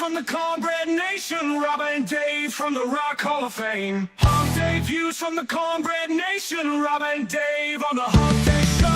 from the Cornbread Nation, Rob and Dave from the Rock Hall of Fame. Humpday Views from the Cornbread Nation, Rob and Dave on the Humpday Show.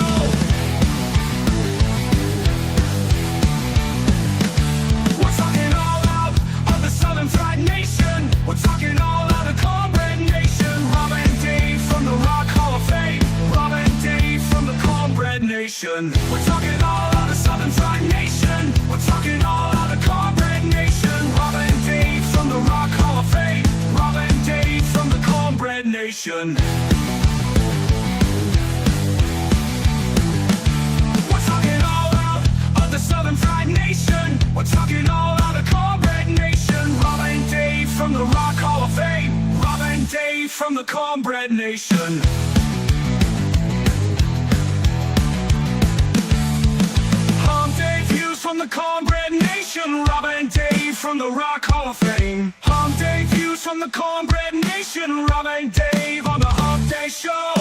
We're talking all out of the Southern Fried Nation. We're talking all out of Cornbread Nation, Rob and Dave from the Rock Hall of Fame. Rob and Dave from the Cornbread Nation. We're talking all out of Southern Fried Nation. We're talking all out of Cornbread Nation. Rob and Dave from the Rock Hall of Fame. Rob and Dave from the Cornbread Nation. We're talking all out of the Southern Fried Nation. We're talking all out of Cornbread Nation. Rob and Dave from the Rock Hall of Fame. Rob and Dave from the Cornbread Nation. Humpday Views from the Cornbread Nation, Rob and Dave from the Rock Hall of Fame. Humpday Views from the Cornbread Nation, Rob and Dave on the Humpday Show.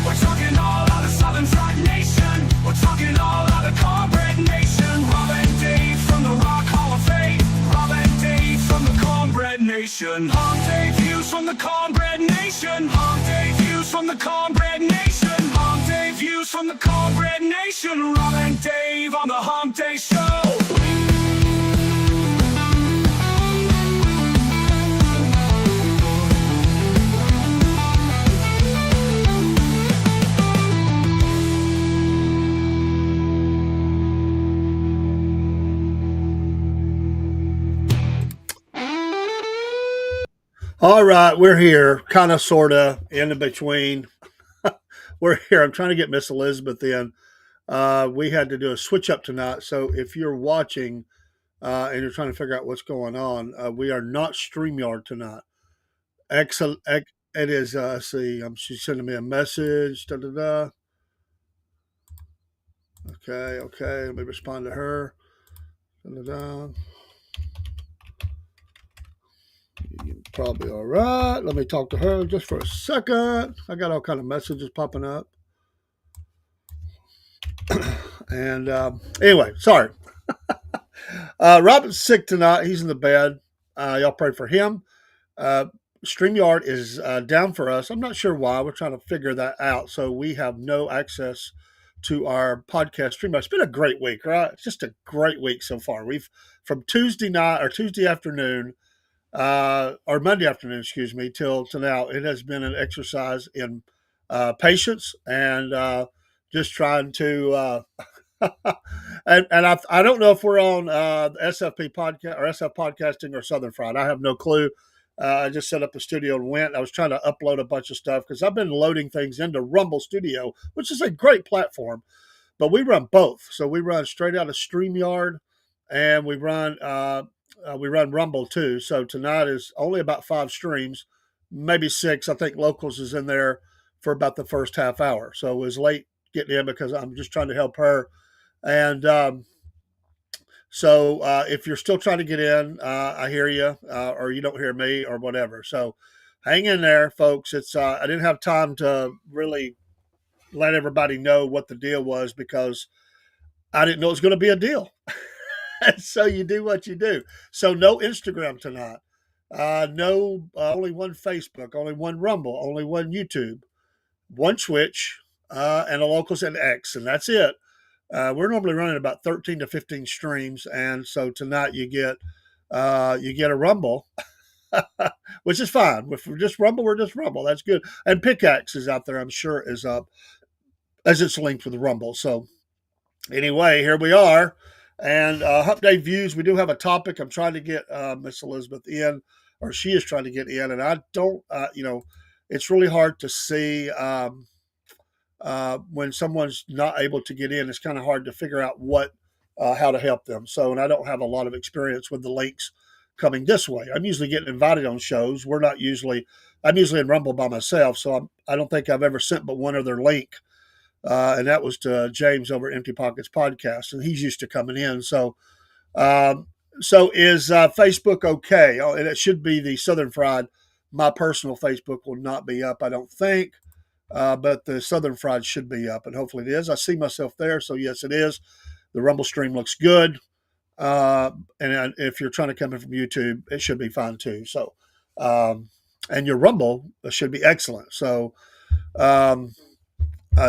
We're talking all out of Southern Fried Nation. We're talking all out of Cornbread Nation. Rob and Dave from the Rock Hall of Fame. Rob and Dave from the Cornbread Nation. Humpday Views from the Cornbread Nation. Humpday Views from the Cornbread Nation. Humpday Views from the Cornbread Nation. Rob and Dave on the Humpday Show. All right, we're here, kind of, sort of, in the between. We're here. I'm trying to get Miss Elizabeth in. We had to do a switch up tonight. So if you're watching and you're trying to figure out what's going on, we are not StreamYard tonight. Excellent. It is, let's see, she's sending me a message. Da, da, da. Okay. Let me respond to her. Da, da, da. Probably all right. Let me talk to her just for a second. I got all kind of messages popping up. And anyway, sorry. Robin's sick tonight. He's in the bed. Y'all pray for him. StreamYard is down for us. I'm not sure why. We're trying to figure that out. So we have no access to our podcast StreamYard. It's been a great week, right? It's just a great week so far. We've from Tuesday night or Tuesday afternoon, or Monday afternoon, excuse me, till now. It has been an exercise in patience and just trying to. and I don't know if we're on SFP podcast or SF podcasting or Southern Fried. I have no clue. I just set up the studio and went. I was trying to upload a bunch of stuff because I've been loading things into Rumble Studio, which is a great platform. But we run both. So we run straight out of StreamYard, and we run Rumble too. So tonight is only about 5 streams, maybe 6. I think Locals is in there for about the first half hour. So it was late getting in because I'm just trying to help her. And so if you're still trying to get in, I hear you, or you don't hear me or whatever. So hang in there, folks. It's I didn't have time to really let everybody know what the deal was because I didn't know it was going to be a deal. So you do what you do. So no Instagram tonight. No, only one Facebook, only one Rumble, only one YouTube, one Twitch, and a Locals and X, and that's it. We're normally running about 13 to 15 streams, and so tonight you get a Rumble, which is fine. If we're just Rumble, we're just Rumble. That's good. And Pickaxe is out there, I'm sure, is up as it's linked with the Rumble. So anyway, here we are. And Humpday Views, we do have a topic. I'm trying to get Miss Elizabeth in, or she is trying to get in, and I don't, it's really hard to see when someone's not able to get in. It's kind of hard to figure out how to help them. So, and I don't have a lot of experience with the links coming this way. I'm usually getting invited on shows. I'm usually in Rumble by myself, so I don't think I've ever sent but one other link. And that was to James over at Empty Pockets Podcast, and he's used to coming in. So is Facebook okay? Oh, and it should be the Southern Fried. My personal Facebook will not be up, I don't think, but the Southern Fried should be up, and hopefully it is. I see myself there, so yes, it is. The Rumble stream looks good. Uh, and if you're trying to come in from YouTube, it should be fine too. So, um, and your Rumble should be excellent. So, um,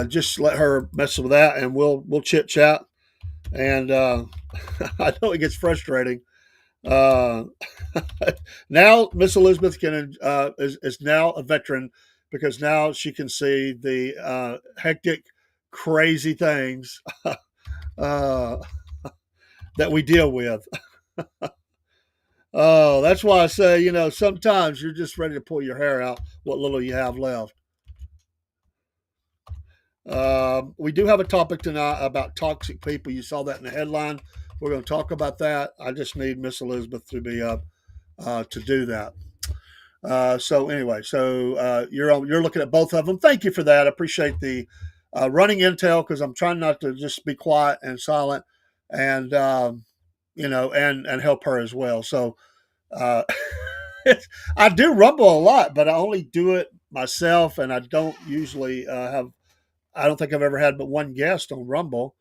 just let her mess with that, and we'll chit chat. And I know it gets frustrating. Uh, now Miss Elizabeth can is now a veteran because now she can see the hectic, crazy things uh, that we deal with. Oh, that's why I say, sometimes you're just ready to pull your hair out, what little you have left. We do have a topic tonight about toxic people. You saw that in the headline. We're going to talk about that. I just need Miss Elizabeth to be up to do that. So anyway, you're looking at both of them. Thank you for that. I appreciate the running intel because I'm trying not to just be quiet and silent, and and help her as well. So uh, I do rumble a lot, but I only do it myself, and I don't usually have. I don't think I've ever had but one guest on Rumble.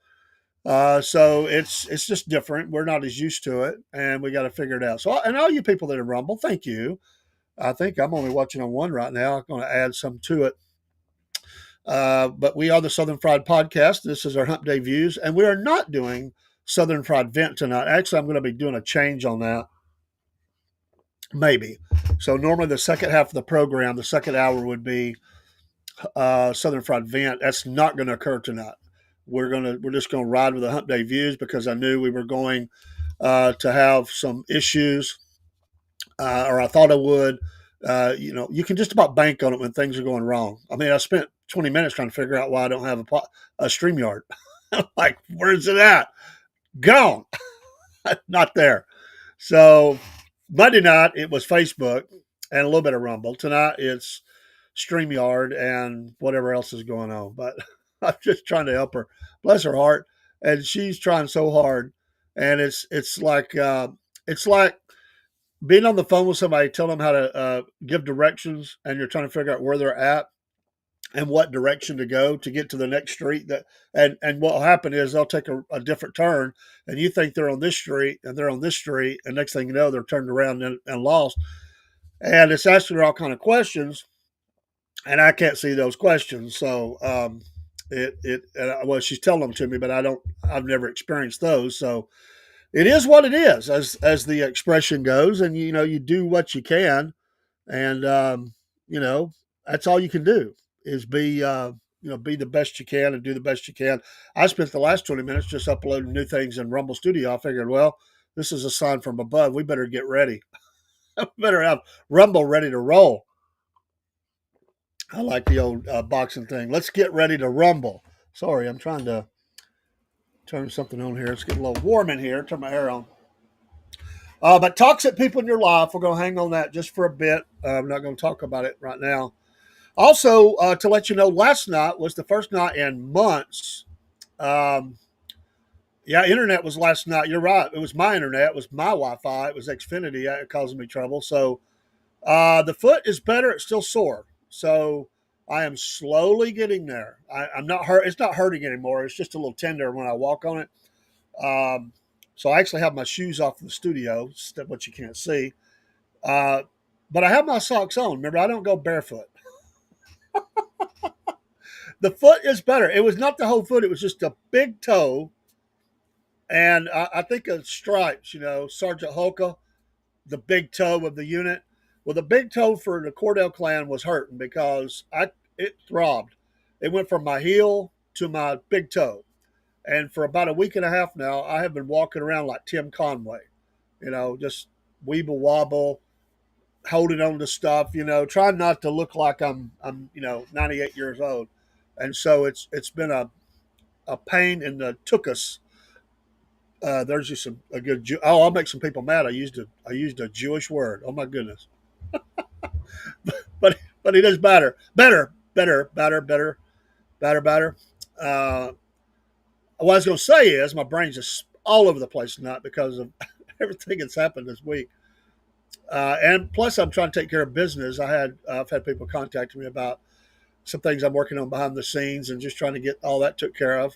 So it's just different. We're not as used to it, and we got to figure it out. So, and all you people that are Rumble, thank you. I think I'm only watching on one right now. I'm going to add some to it. But we are the Southern Fried Podcast. This is our Humpday Views, and we are not doing Southern Fried Vent tonight. Actually, I'm going to be doing a change on that, maybe. So normally the second half of the program, the second hour would be Southern Fried Vent. That's not going to occur tonight. We're just gonna ride with the Humpday Views because I knew we were going to have some issues, or I thought I would. You can just about bank on it when things are going wrong. I mean, I spent 20 minutes trying to figure out why I don't have a StreamYard. Like, where's it at? Gone. Not there. So Monday night it was Facebook and a little bit of Rumble. Tonight it's StreamYard and whatever else is going on. But I'm just trying to help her. Bless her heart. And she's trying so hard. And it's like being on the phone with somebody, telling them how to give directions, and you're trying to figure out where they're at and what direction to go to get to the next street. And what will happen is they'll take a different turn, and you think they're on this street, and they're on this street, and next thing you know, they're turned around and lost. And it's asking her all kind of questions, and I can't see those questions. So well, she's telling them to me, but I've never experienced those. So it is what it is, as the expression goes, and you do what you can, and you know that's all you can do is be the best you can and do the best you can. I spent the last 20 minutes just uploading new things in Rumble Studio. I figured, well, this is a sign from above. We better get ready. We better have Rumble ready to roll. I like the old boxing thing. Let's get ready to rumble. Sorry, I'm trying to turn something on here. It's getting a little warm in here. Turn my hair on. But toxic people in your life, we're going to hang on that just for a bit. I'm not going to talk about it right now. Also, to let you know, last night was the first night in months. Um, yeah, internet was last night. You're right. It was my internet. It was my Wi-Fi. It was Xfinity. It causing me trouble. So the foot is better. It's still sore. So I am slowly getting there. I'm not hurt. It's not hurting anymore. It's just a little tender when I walk on it. Um, so I actually have my shoes off in the studio, what you can't see. Uh, but I have my socks on. Remember, I don't go barefoot. The foot is better. It was not the whole foot. It was just a big toe. And I think of stripes, Sergeant Holka, the big toe of the unit. Well, the big toe for the Cordell clan was hurting because it throbbed. It went from my heel to my big toe. And for about a week and a half now, I have been walking around like Tim Conway, just weeble wobble, holding on to stuff, trying not to look like I'm 98 years old. And so it's been a pain in the tuchus. There's just a good. I'll make some people mad. I used a Jewish word. Oh my goodness. but it is better. What I was going to say is my brain's just all over the place tonight because of everything that's happened this week. And plus, I'm trying to take care of business. I've had people contacting me about some things I'm working on behind the scenes and just trying to get all that took care of.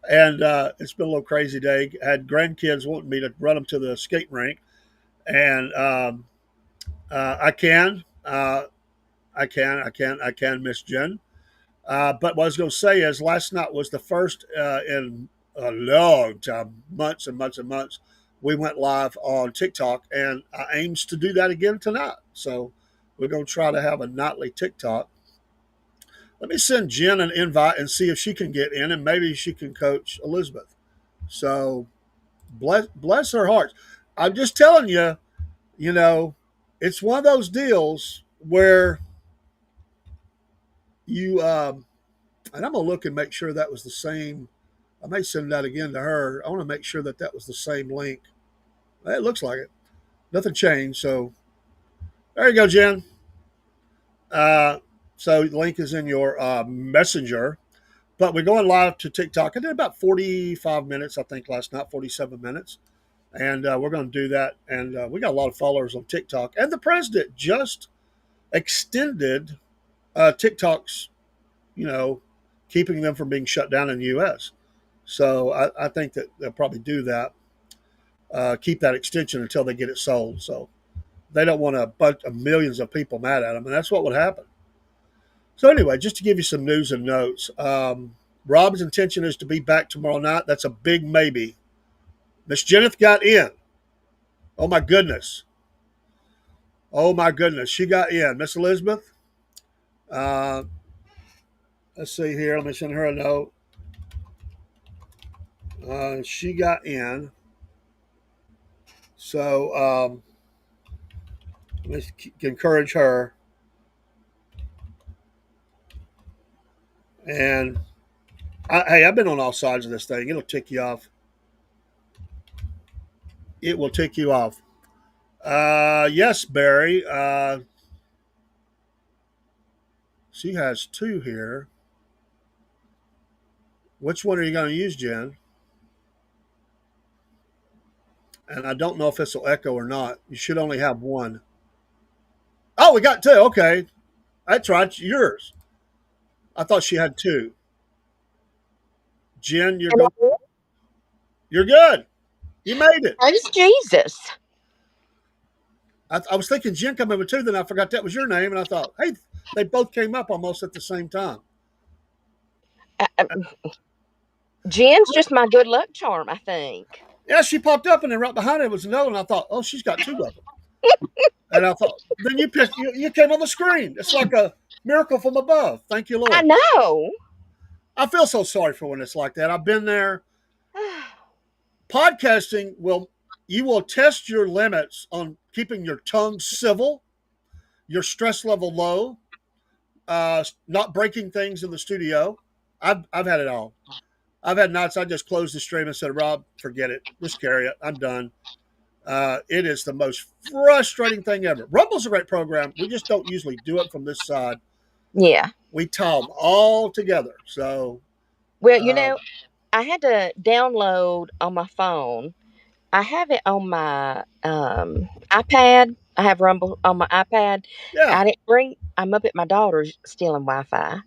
And it's been a little crazy day. I had grandkids wanting me to run them to the skate rink, and I can, I can, Miss Jen. But what I was going to say is, last night was the first in a long time, months and months and months. We went live on TikTok, and I aims to do that again tonight. So we're going to try to have a nightly TikTok. Let me send Jen an invite and see if she can get in, and maybe she can coach Elizabeth. So bless her heart. I'm just telling you, you know, it's one of those deals where you and I'm gonna look and make sure that was the same. I may send that again to her. I want to make sure that that was the same link. It looks like it. Nothing changed. So there you go, Jen. Uh, so the link is in your messenger. But we're going live to TikTok. I did about 45 minutes, I think, last night, 47 minutes. And we're going to do that. And we got a lot of followers on TikTok. And the president just extended TikTok's, you know, keeping them from being shut down in the U.S. So I think that they'll probably do that, keep that extension until they get it sold. So they don't want a bunch of millions of people mad at them. And that's what would happen. So anyway, just to give you some news and notes, Rob's intention is to be back tomorrow night. That's a big maybe. Miss Jeneth got in. Oh my goodness. Oh my goodness. She got in. Miss Elizabeth, uh, let's see here. Let me send her a note. She got in. So let's encourage her. And hey, I've been on all sides of this thing. It'll tick you off. It will tick you off. Yes, Barry. She has two here. Which one are you going to use, Jen? And I don't know if this will echo or not. You should only have one. Oh, we got two. Okay. That's right. Yours. I thought she had two. Jen, you're good. You made it. Praise Jesus. I was thinking Jen coming with two, then I forgot that was your name, and I thought, hey, they both came up almost at the same time. Uh, uh, Jen's just my good luck charm, I think. Yeah, she popped up, and then right behind it was another, and I thought, oh, she's got two of them. And I thought, then you came on the screen. It's like a miracle from above. Thank you, I Lord. know. I feel so sorry for when it's like that. I've been there. Podcasting you will test your limits on keeping your tongue civil, your stress level low, not breaking things in the studio. I've had it all. I've had nights I just closed the stream and said, Rob, forget it. Just carry it. I'm done. It is the most frustrating thing ever. Rumble's a great program. We just don't usually do it from this side. Yeah. We tie them all together. So, Well, I had to download on my phone. I have it on my iPad. I have Rumble on my iPad. yeah, I'm up at my daughter's stealing Wi-Fi.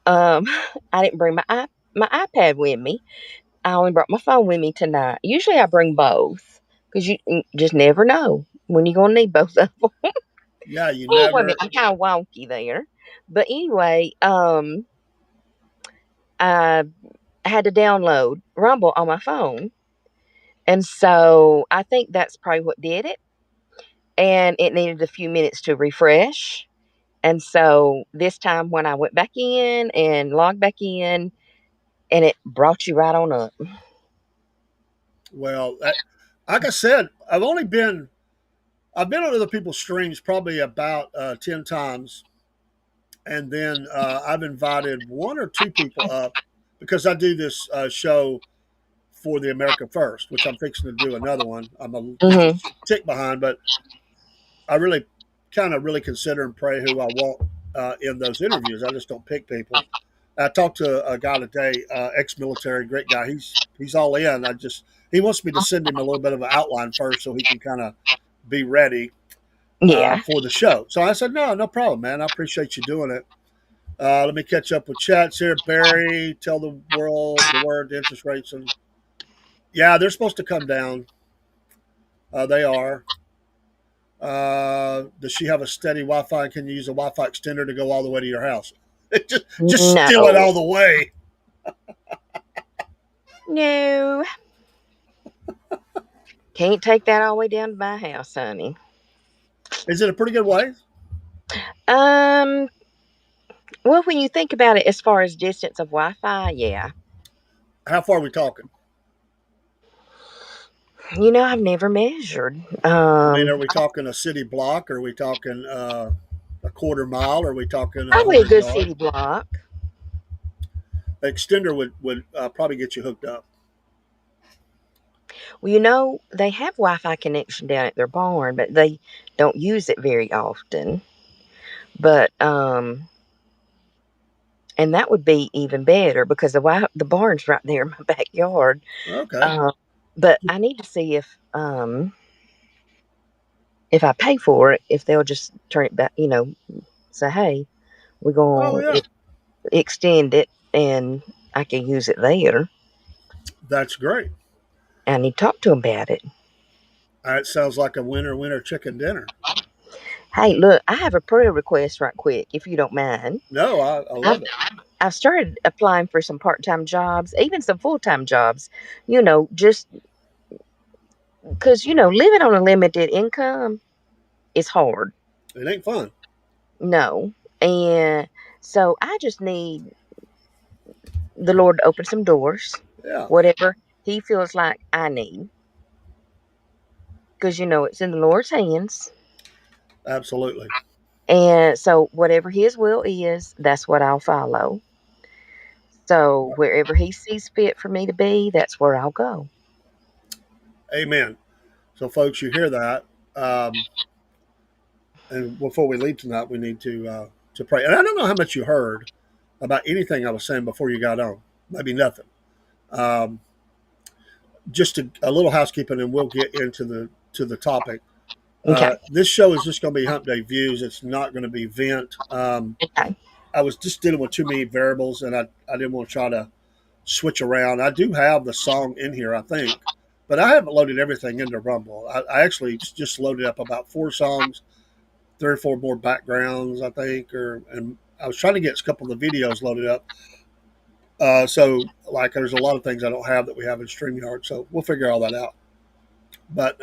Um, I didn't bring my iPad with me. I only brought my phone with me tonight. Usually I bring both because you just never know when you're going to need both of them. yeah, you Oh, wait a minute. never. I'm kind of wonky there. But anyway, I had to download Rumble on my phone. And so I think that's probably what did it. And it needed a few minutes to refresh. And so this time when I went back in and logged back in, and it brought you right on up. Well, like I said, I've been on other people's streams probably about 10 times. And then I've invited one or two people up because I do this show for the America First, which I'm fixing to do another one. I'm just a Hmm. tick behind, but I really kind of really consider and pray who I want in those interviews. I just don't pick people. I talked to a guy today, ex-military, great guy. He's all in. He wants me to send him a little bit of an outline first so he can kind of be ready Yeah. for the show. So I said, no problem, man. I appreciate you doing it. Let me catch up with chats here. Barry, tell the world the word interest rates and yeah, they're supposed to come down. They are. Does she have a steady Wi-Fi? Can you use a Wi-Fi extender to go all the way to your house? Just steal it No. all the way. No. Can't take that all the way down to my house, honey. Is it a pretty good way? Um, well, when you think about it as far as distance of Wi-Fi, yeah. How far are we talking? I've never measured. I mean, are we talking a city block? Are we talking a quarter mile? Are we talking a Probably a hundred good yard? city block. The extender would probably get you hooked up. Well, they have Wi-Fi connection down at their barn, but they don't use it very often. But and that would be even better because the barn's right there in my backyard. Okay. Um, but I need to see if I pay for it, if they'll just turn it back. Say, hey, we're Oh gonna yeah, extend it, and I can use it there. that's great. I need to talk to them about it. It sounds like a winner chicken dinner. Hey, look, I have a prayer request right quick, if you don't mind. No, I I've love it. I've started applying for some part-time jobs, even some full-time jobs. Just because living on a limited income is hard. It ain't fun. No, and so I just need the Lord to open some doors, Yeah, whatever He feels like I need, because it's in the Lord's hands. absolutely. And so, whatever His will is, that's what I'll follow. So, wherever He sees fit for me to be, that's where I'll go. Amen. So, folks, you hear that? Um, and before we leave tonight, we need to pray. And I don't know how much you heard about anything I was saying before you got on. Maybe nothing. Um, just a little housekeeping, and we'll get into the topic. Okay. This show is just going to be Humpday Views. It's not going to be Vent. Okay. I was just dealing with too many variables, and I didn't want to try to switch around. I do have the song in here, I think, but I haven't loaded everything into Rumble. I actually just loaded up about 4 songs, 3 or 4 more backgrounds, I think, and I was trying to get a couple of the videos loaded up. So, like, there's a lot of things I don't have that we have in StreamYard, so we'll figure all that out. But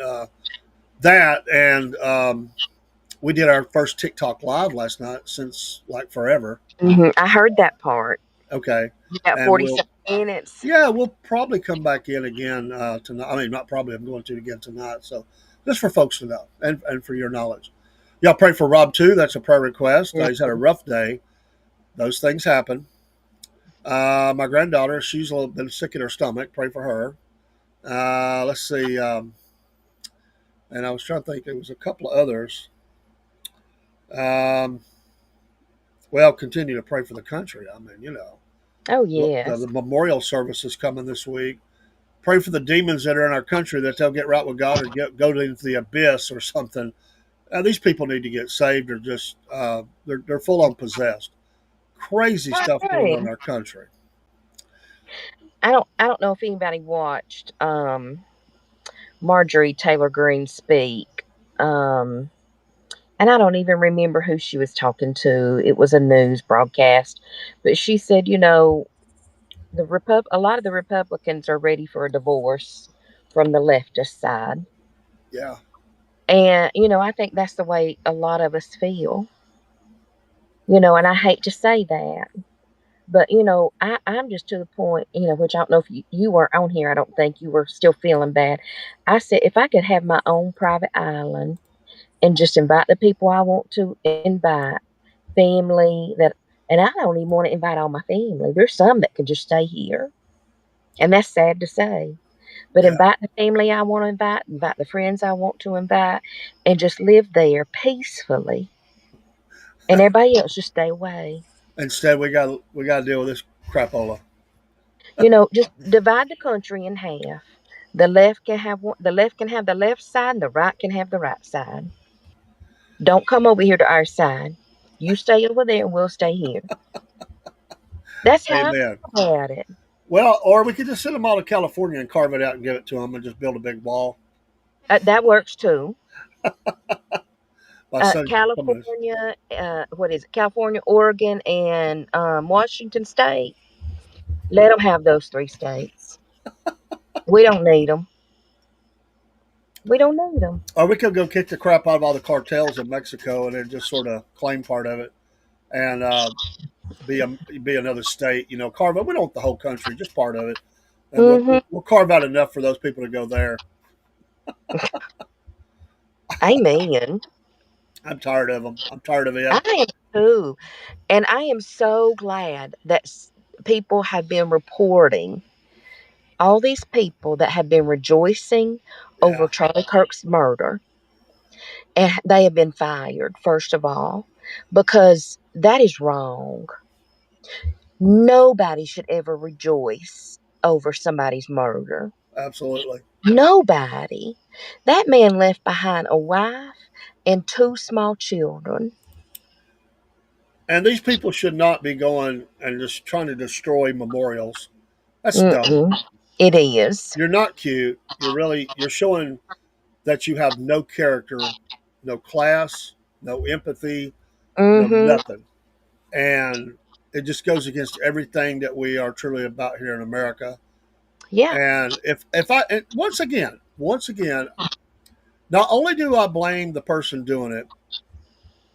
that and we did our first TikTok live last night since like forever. I heard that part. Okay, You got and 47 minutes. yeah, we'll probably come back in again tonight. I mean, not probably. I'm going to again tonight. So just for folks to know and for your knowledge, y'all pray for Rob too. That's a prayer request. He's had a rough day. Those things happen. My granddaughter, she's a little bit sick in her stomach. Pray for her. Let's see. And I was trying to think. There was a couple of others. Um, well, continue to pray for the country. I mean, Oh, the yes. memorial service is coming this week. Pray for the demons that are in our country that they'll get right with God or go into the abyss or something. These people need to get saved or just they're full on possessed. Crazy I stuff going on in agree. our country. I don't know if anybody watched Marjorie Taylor Greene speak. Um and I don't even remember who she was talking to. It was a news broadcast, but she said, a lot of the Republicans are ready for a divorce from the leftist side. Yeah, And I think that's the way a lot of us feel. And I hate to say that, but I'm just to the point, which I don't know if you weren't on here. I don't think you were still feeling bad. I said if I could have my own private island and just invite the people I want to invite, family that, and I don't even want to invite all my family. There's some that can just stay here, and that's sad to say. But yeah. invite the family I want to invite the friends I want to invite, and just live there peacefully, and everybody else just stay away. Instead, we got to deal with this crapola. Just divide the country in half. The left can have one, the left can have the left side, and the right can have the right side. Don't come over here to our side. You stay over there, and we'll stay here. That's how Amen. I feel about it. Well, or we could just send them all to California and carve it out and give it to them and just build a big wall. That works too. My son, some of this. California, what is it? California, Oregon, and Washington State. Let them have those three states. We don't need them. We don't need them. Or we could go kick the crap out of all the cartels in Mexico and then just sort of claim part of it and be be another state. You know, carve it. We don't want the whole country, just part of it, and Mm-hmm. we'll carve out enough for those people to go there. Amen. I'm tired of them. I'm tired of it. I am too. And I am so glad that people have been reporting, all these people that have been rejoicing over Yeah, Charlie Kirk's murder, and they have been fired, first of all, because that is wrong. Nobody should ever rejoice over somebody's murder. absolutely. Nobody. That man left behind a wife and two small children. And these people should not be going and just trying to destroy memorials. That's dumb. Mm-mm. It is. You're not cute. You're showing that you have no character, no class, no empathy, no Mm-hmm. nothing. And it just goes against everything that we are truly about here in America. Yeah. And if I and once again, not only do I blame the person doing it,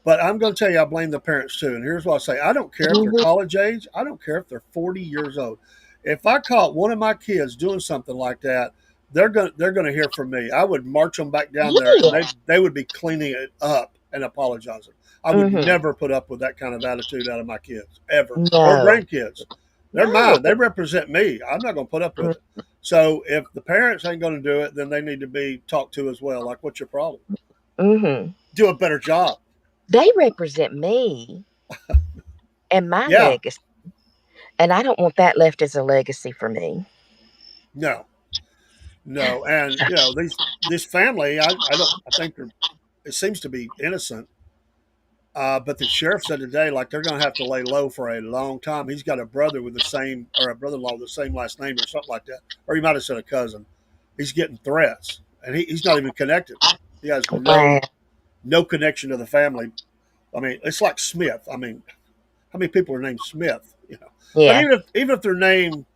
but I'm going to tell you, I blame the parents too. And here's what I say: I don't care if they're Mm-hmm. college age. I don't care if they're 40 years old. If I caught one of my kids doing something like that, they're gonna hear from me. I would march them back down there, and Yeah. they would be cleaning it up and apologizing. I would Mm-hmm. never put up with that kind of attitude out of my kids ever or No. grandkids. They're No. mine. They represent me. I'm not going to put up with it. So if the parents ain't going to do it, then they need to be talked to as well. Like, what's your problem? Mm-hmm. Do a better job. They represent me and my Yeah. legacy. And I don't want that left as a legacy for me. No. No. And this family, I don't. I think they're. It seems to be innocent. But the sheriff said today, like they're going to have to lay low for a long time. He's got a brother with the same, or a brother-in-law with the same last name, or something like that, or he might have said a cousin. He's getting threats, and he's not even connected. He has Wow. no connection to the family. I mean, it's like Smith. I mean, how many people are named Smith? But Yeah. even if they're named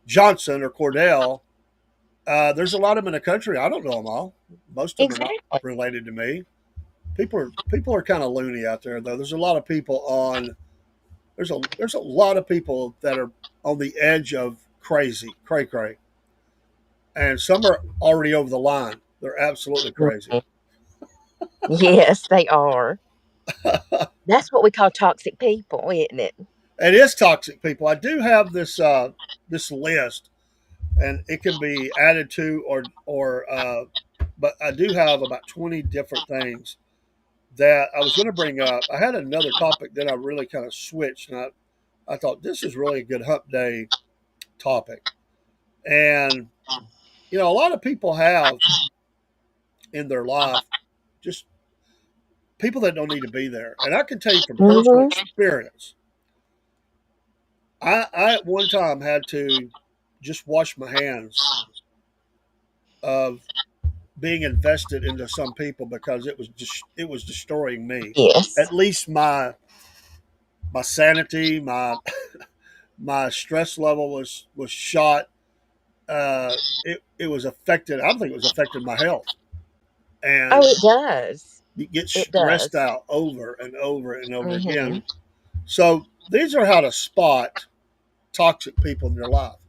Johnson or Cordell, there's a lot of them in the country. I don't know them all. Most of them are not Exactly. related to me. People are kind of loony out there, though. There's a lot of people on. There's a lot of people that are on the edge of cray cray, and some are already over the line. They're absolutely crazy. Mhm. Yes, they are. That's what we call toxic people, isn't it? It is toxic people. I do have this list, and it can be added to but I do have about 20 different things that I was going to bring up. I had another topic that I really kind of switched, and I thought this is really a good hump day topic. And a lot of people have in their life just people that don't need to be there. And I can tell you from personal Mhm. experience, I at one time had to just wash my hands of being invested into some people because it was destroying me. Yes. At least my sanity, my stress level was shot. It was affected. I think it was affecting my health, Oh, and it does. you get It stressed does. out over and over and over Mhm. again. So these are how to spot toxic people in your life,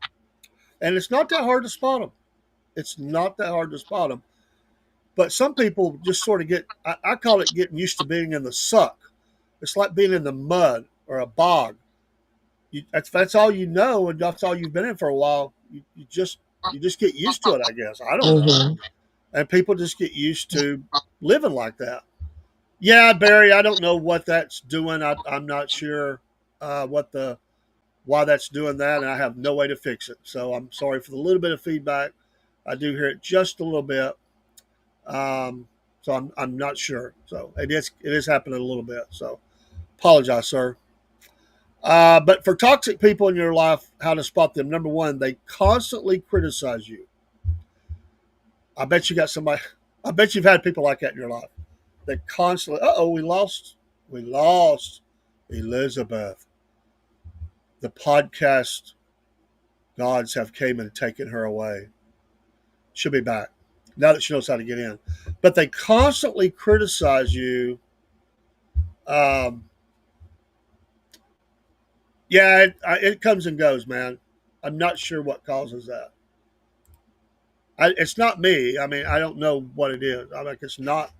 and it's not that hard to spot them. It's not that hard to spot them. But some people just sort of I call it getting used to being in the suck. It's like being in the mud or a bog. That's all you know, and that's all you've been in for a while. You just get used to it, I guess. I don't know. Mhm. And people just get used to living like that. Yeah, Barry, I don't know what that's doing. I'm not sure what the why that's doing that, and I have no way to fix it. So I'm sorry for the little bit of feedback. I do hear it just a little bit. So I'm not sure. So it is happening a little bit. So apologize, sir. But for toxic people in your life, how to spot them? Number one, they constantly criticize you. I bet you got somebody. I bet you've had people like that in your life. They constantly, we lost Elizabeth. The podcast gods have came and taken her away. She'll be back now that she knows how to get in. But they constantly criticize you. Um, yeah, it comes and goes, man. I'm not sure what causes that. It's not me. I mean, I don't know what it is. I like it's not.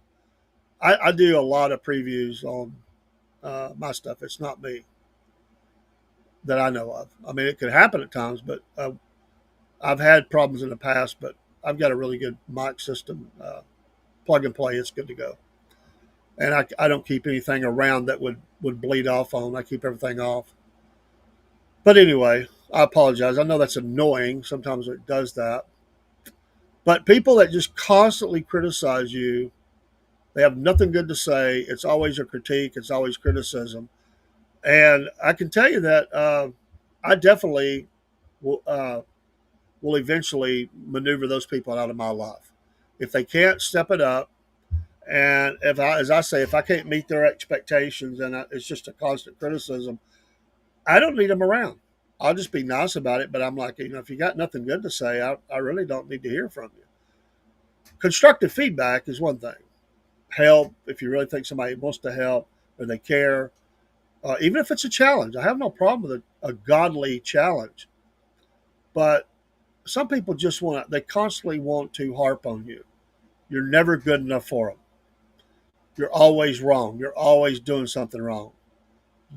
I do a lot of previews on my stuff. It's not me that I know of. I mean, it could happen at times, but I've had problems in the past. But I've got a really good mic system, plug and play. It's good to go, and I don't keep anything around that would bleed off on. I keep everything off. But anyway, I apologize. I know that's annoying. Sometimes it does that. But people that just constantly criticize you, they have nothing good to say. It's always a critique. It's always criticism. And I can tell you that I definitely will eventually maneuver those people out of my life. If they can't step it up, and as I say, if I can't meet their expectations and it's just a constant criticism, I don't need them around. I'll just be nice about it. But I'm like, if you got nothing good to say, I really don't need to hear from you. Constructive feedback is one thing. Help if you really think somebody wants to help or they care. Even if it's a challenge, I have no problem with a godly challenge. But some people just they constantly want to harp on you. You're never good enough for them. You're always wrong. You're always doing something wrong.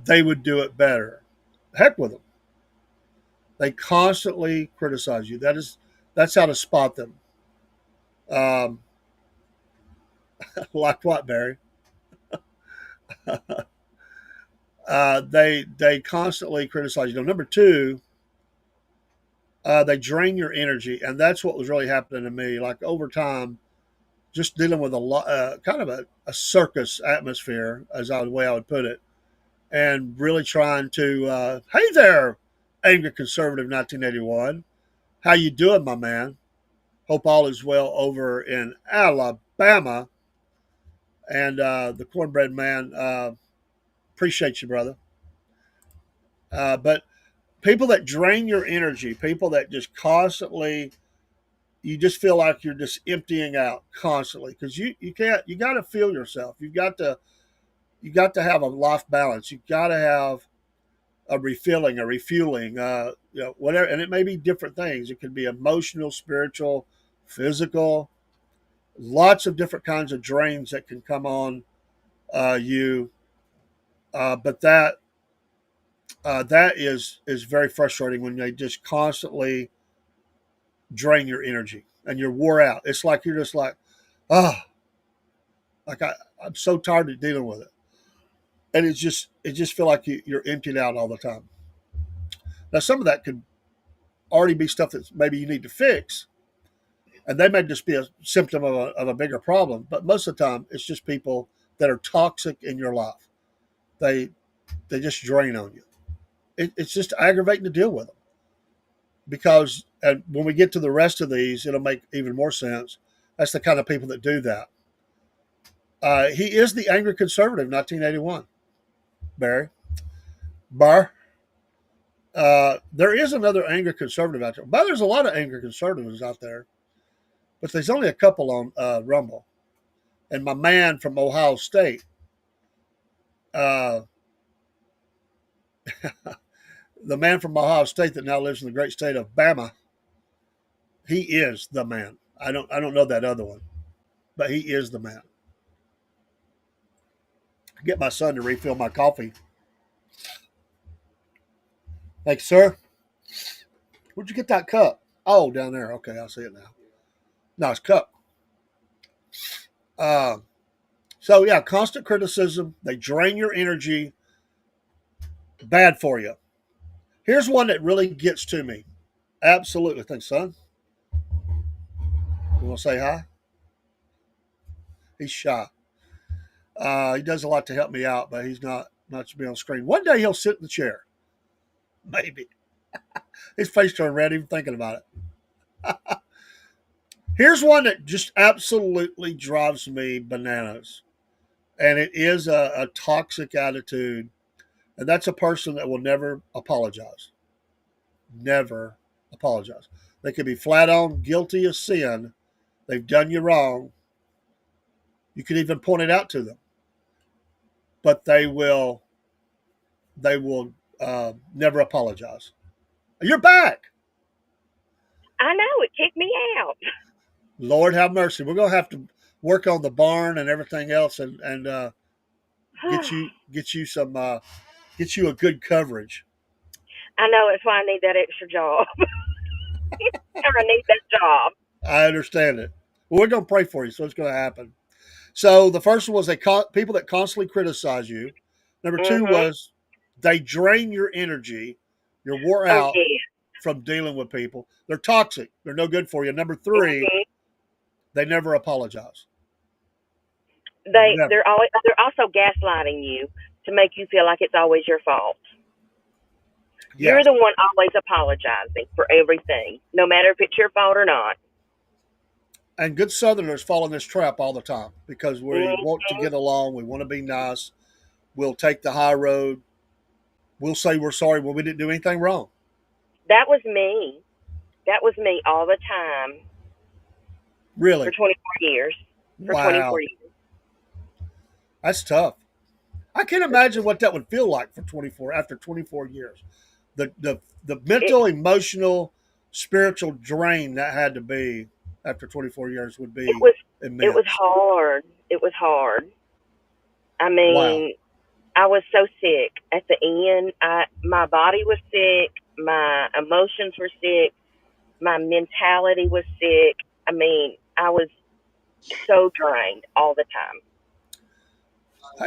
They would do it better. Heck with them. They constantly criticize you. That's how to spot them. Um, like what, Barry? They constantly criticize you. Number two, they drain your energy, and that's what was really happening to me. Like over time, just dealing with a lot, kind of a circus atmosphere, as the way I would put it, and really trying to, hey there, angry conservative 1981, how you doing, my man? Hope all is well over in Alabama. And the Cornbread man, appreciate you, brother. But people that drain your energy, people that just constantly, you just feel like you're just emptying out constantly because you can't, you got to feel yourself. You got to have a life balance. You got to have a refilling, a refueling, whatever. And it may be different things. It could be emotional, spiritual, physical, lots of different kinds of drains that can come on you. But that is very frustrating when they just constantly drain your energy and you're wore out. It's like you're just like, ah, like I'm so tired of dealing with it, and it just feel like you're emptied out all the time. Now, some of that could already be stuff that maybe you need to fix, and they may just be a symptom of a bigger problem. But most of the time, it's just people that are toxic in your life. They they just drain on you. It's just aggravating to deal with them because, and when we get to the rest of these, it'll make even more sense. That's the kind of people that do that. He is the angry conservative, 1981. Barry Barr. There is another angry conservative out there. But there's a lot of angry conservatives out there, but there's only a couple on Rumble. And my man from Ohio State, uh, the man from Ohio State that now lives in the great state of Bama, he is the man. I don't know that other one, but he is the man. Get my son to refill my coffee. Thanks, sir. Where'd you get that cup? Oh, down there. Okay, I see it now. Nice cup. Uh, so yeah, constant criticism. They drain your energy. Bad for you. Here's one that really gets to me. Absolutely. Thanks, son. You want to say hi? He's shy. He does a lot to help me out, but he's not to be on screen. One day he'll sit in the chair. Maybe. His face turned red even thinking about it. Here's one that just absolutely drives me bananas. And it is a toxic attitude. And that's a person that will never apologize. Never apologize. They could be flat on guilty of sin. They've done you wrong. You could even point it out to them. But they will never apologize. You're back. I know, it kicked me out. Lord have mercy. We're gonna have to work on the barn and everything else, and get you some get you a good coverage. I know, it's why I need that extra job. Or I need that job. I understand it. Well, we're gonna pray for you, so it's gonna happen. So the first one was people that constantly criticize you. Number two Mhm. was they drain your energy. You're wore Oh out yeah. from dealing with people. They're toxic. They're no good for you. Number three, Mhm. they never apologize. They're Never. always they're also gaslighting you to make you feel like it's always your fault. You're Yes. the one always apologizing for everything, no matter if it's your fault or not. And good Southerners fall in this trap all the time because we want to Mhm. get along. We want to be nice. We'll take the high road. We'll say we're sorry when we didn't do anything wrong. That was me. That was me all the time for Really. 24 years. For 24 Wow. years. That's tough. I can't imagine what that would feel like for 24 after 24 years. The It mental, emotional, spiritual drain that had to be after 24 years would it be was it was immense. hard. It was hard. I Wow. mean, I was so sick at the end. My body was sick, my emotions were sick, my mentality was sick. I mean, I was so drained all the time.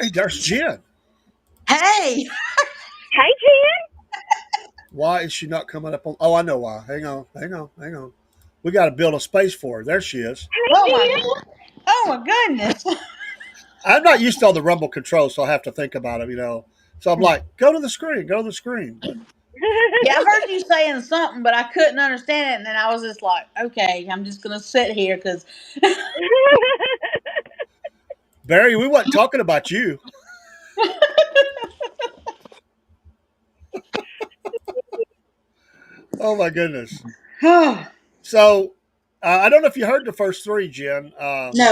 Hey, there's Jen. Hey, Hey, Jen. Why is she not coming up on? Oh, I know why. Hang on, hang on, hang on. We got to build a space for her. There she is. Hey, oh my, Jen. oh my goodness. I'm not used to all the rumble control, so I have to think about it. So I'm like, go to the screen, go to the screen. But Yeah, I heard you saying something, but I couldn't understand it, and then I was just like, okay, I'm just gonna sit here because. Barry, we wasn't talking about you. Oh my goodness. No, So I don't know if you heard the first three, Jen.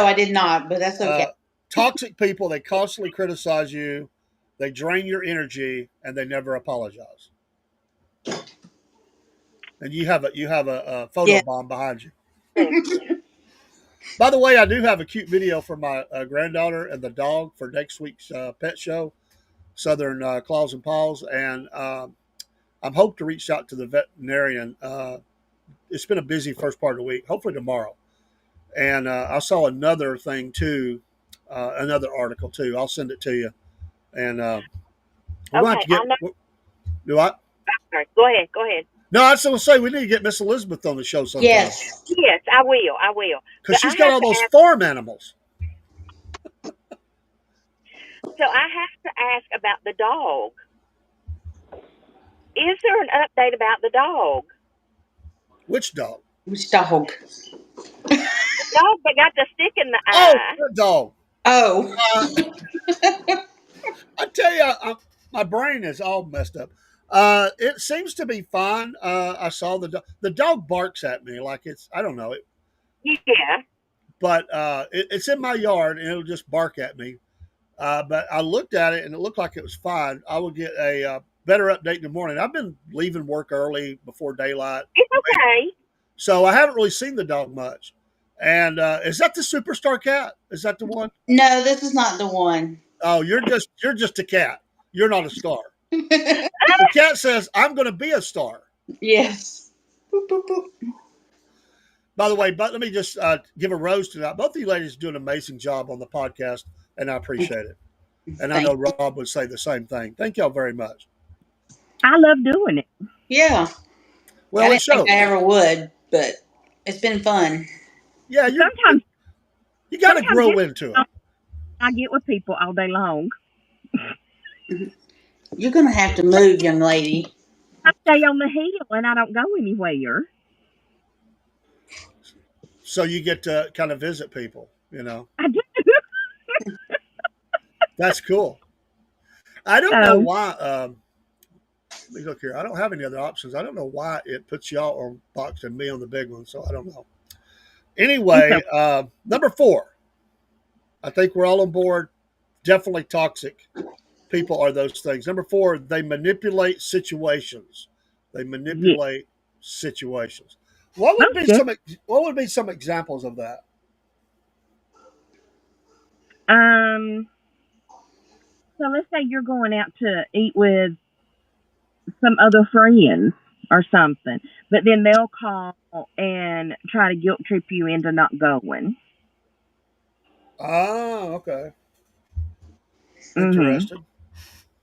I did not, but that's okay. Uh, Toxic people, they constantly criticize you, they drain your energy, and they never apologize. And you have a photo Yeah. bomb behind you. By the way, I do have a cute video for my granddaughter and the dog for next week's pet show, Southern Claws and Paws, and I'm hope to reach out to the veterinarian. It's been a busy first part of the week. Hopefully tomorrow. And I saw another thing too, another article too. I'll send it to you. And we're going to have Okay, to I get. know. Do I? Sorry. Go ahead. Go ahead. No, I was going to say we need to get Miss Elizabeth on the show sometime Yes. Yes, I will. I will. because But she's got all those ask. farm animals. So I have to ask about the dog. Is there an update about the dog? Which dog? Which dog? The dog that got the stick in the Oh, eye. that dog. Oh. Uh, I tell you, my brain is all messed up. It seems to be fine. I saw the dog barks at me like it's I don't know it, Yeah. but it's in my yard and it'll just bark at me. But I looked at it and it looked like it was fine. I will get a better update in the morning. I've been leaving work early before daylight, It's okay. so I haven't really seen the dog much. And is that the superstar cat? Is that the one? No, this is not the one. Oh, you're just a cat. You're not a star. The cat says, "I'm going to be a star." Yes. Boop, boop, boop. By the way, but let me just give a rose to that. Both of you ladies do an amazing job on the podcast, and I appreciate it. And I Thank know Rob would say the same thing. Thank y'all very much. I love doing it. Yeah. I Well, it didn't think I shows. ever would, but it's been fun. Yeah, Sometimes, you got to sometimes grow into it. I get with people all day long. You're gonna have to move, young lady. I stay on the hill and I don't go anywhere. So you get to kind of visit people. I do. That's cool. I don't know So why. Let me look here. I don't have any other options. I don't know why it puts y'all on box and me on the big one. So I don't know. it's Anyway, number 4. I think we're all on board. Definitely toxic people are those things. Number 4, they manipulate situations. They yeah. manipulate situations. What would Most be definitely. some examples of that? Um. So let's say you're going out to eat with some other friends or something, but then they'll call and try to guilt trip you into not going. Ah, okay. Hmm. Interesting.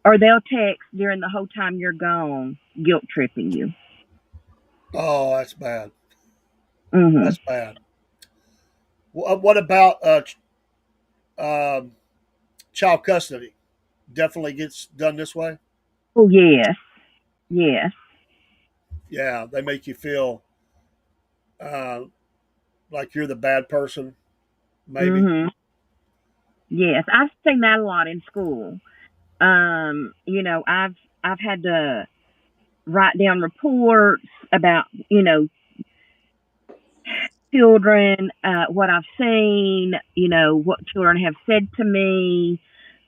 Or they'll text during the whole time you're gone, guilt tripping you. Oh, that's bad. Hmm. That's bad. What about um, child custody? Definitely gets done this way. Oh yes, yes. Yeah, they make you feel uh, like you're the bad person, maybe. Hmm. Yes, I've seen that a lot in school. I've had to write down reports about children, what I've seen, what children have said to me,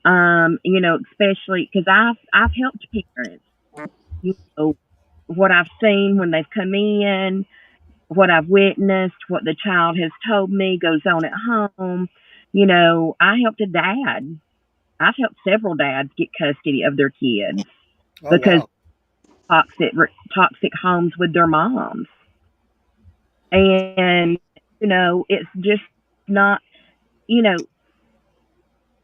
especially because I've helped parents, you know, what I've seen when they've come in, what I've witnessed, what the child has told me goes on at home. I helped a dad. I've helped several dads get custody of their kids Oh because wow. toxic toxic homes with their moms, and it's just not you know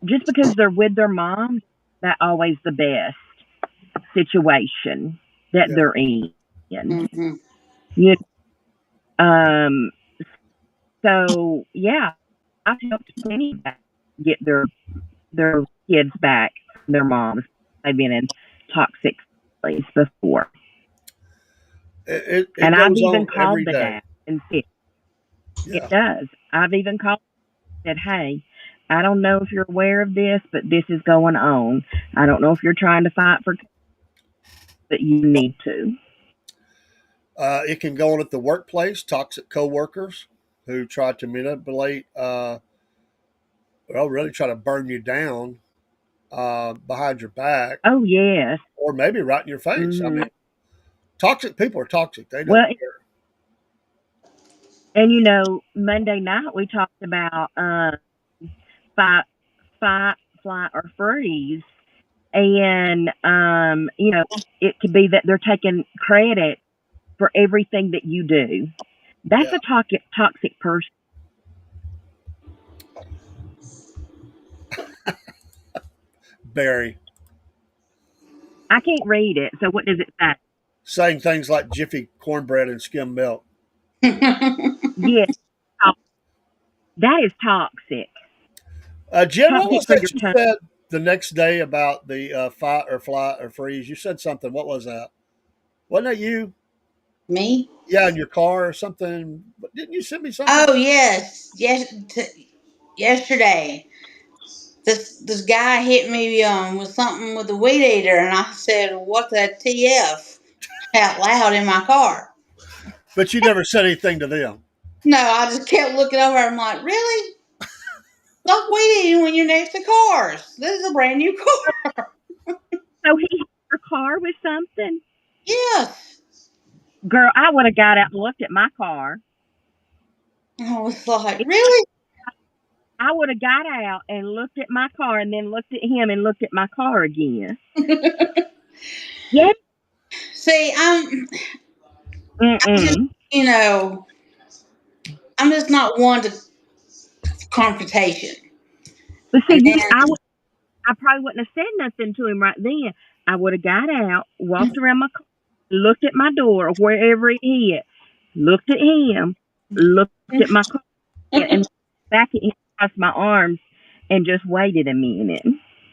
just because they're with their mom, that always the best situation that Yeah. they're in. Hmm. You um so yeah, I've helped plenty of dads get their kids back from their moms. They've been in toxic place before. It And I've goes even on called every the day. dad and said it Yeah. does. I've even called and said, hey, I don't know if you're aware of this, but this is going on. I don't know if you're trying to fight for, but you need to. It can go on at the workplace. Toxic coworkers who try to manipulate, well, really try to burn you down behind your back, Oh yes. or maybe right in your face. I Hmm. mean, toxic people are toxic. They don't Well, care. and Monday night we talked about fight, fight, flight, or freeze, and it could be that they're taking credit for everything that you do. That's Yeah, a toxic person. Barry I can't read it. So what does it say? saying things like Jiffy cornbread and skim milk. Yes, that is toxic. Jen, what Toxic was for that your you tongue. said the next day about the fight or flight or freeze? You said something. What was that? Wasn't that you? Me? Yeah, in your car or something. But didn't you send me something? Oh yes, yesterday. This guy hit me with something with a weed eater, and I said, "What the TF?" out loud in my car. But you never said anything to them. No, I just kept looking over. I'm like, really? Stop weed eating when you're next to cars. This is a brand new car. So he hit your car with something. Yes. Girl, I would have got out and looked at my car. I was like, If really? I would have got out and looked at my car and then looked at him and looked at my car again. Yes. See, I'm just, Mm-mm. you know, I'm just not one to confrontation. But see, And I probably wouldn't have said nothing to him right then. I would have got out, walked around my car, looked at my door, wherever he hit, looked at him, looked at my car, and back at him across my arms and just waited a minute.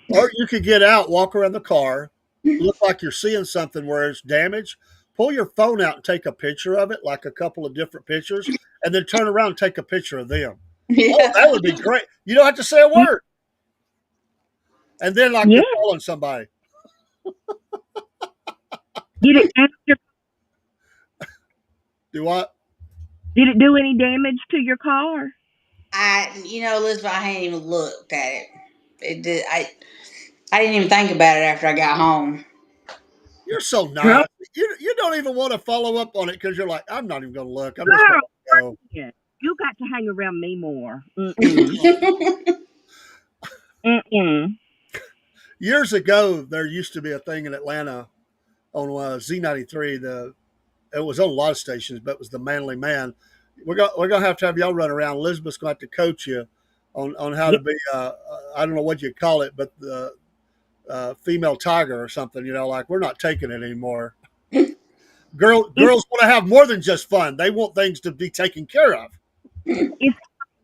Or you could get out, walk around the car. look like you're seeing something where it's damaged, pull your phone out and take a picture of it, like a couple of different pictures, and then turn around and take a picture of them. Oh, that would be Yeah. great. You don't have to say a word. And then, like, Yeah. you're calling somebody. Did it damage Do what? did it do any damage to your car? Elizabeth, I hadn't even looked at it. It did. I didn't even think about it after I got home. You're so Girl, nice. You don't even want to follow up on it because you're like, I'm not even going to look. I'm just going girl, to go. yeah. You got to hang around me more. Mm-mm. Mm-mm. Years ago, there used to be a thing in Atlanta on Z93. It was on a lot of stations, but it was the Manly Man. We're gonna have to have y'all run around. Elizabeth's going to have to coach you on how Yeah. to be. I don't know what you call it, but the female tiger or something. Like we're not taking it anymore. It's, Girls want to have more than just fun. They want things to be taken care of. it's,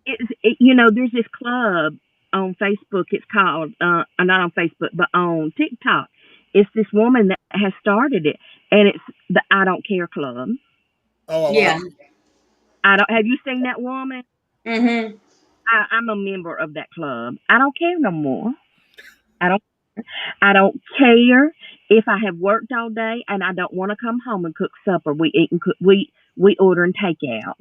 there's this club on Facebook. It's called, not on Facebook, but on TikTok. It's this woman that has started it, and it's the I Don't Care Club. Oh, I like Yeah. it. Have you seen that woman? Mhm. I'm a member of that club. I don't care no more. I don't I don't care if I have worked all day and I don't want to come home and cook supper. We eat and cook. We order and take out.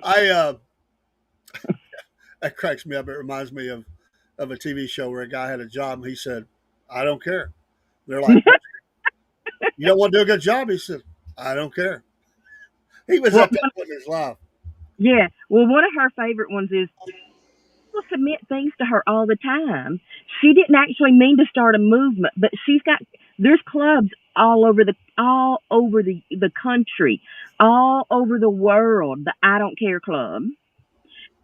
I That cracks me up. It reminds me of a TV show where a guy had a job and he said, "I don't care." They're like, "You don't want to do a good job?" He said, "I don't care." He was Well, at that point in his life. yeah. Well, one of her favorite ones is people submit things to her all the time. She didn't actually mean to start a movement, but there's clubs all over the country, all over the world. The I Don't Care Club.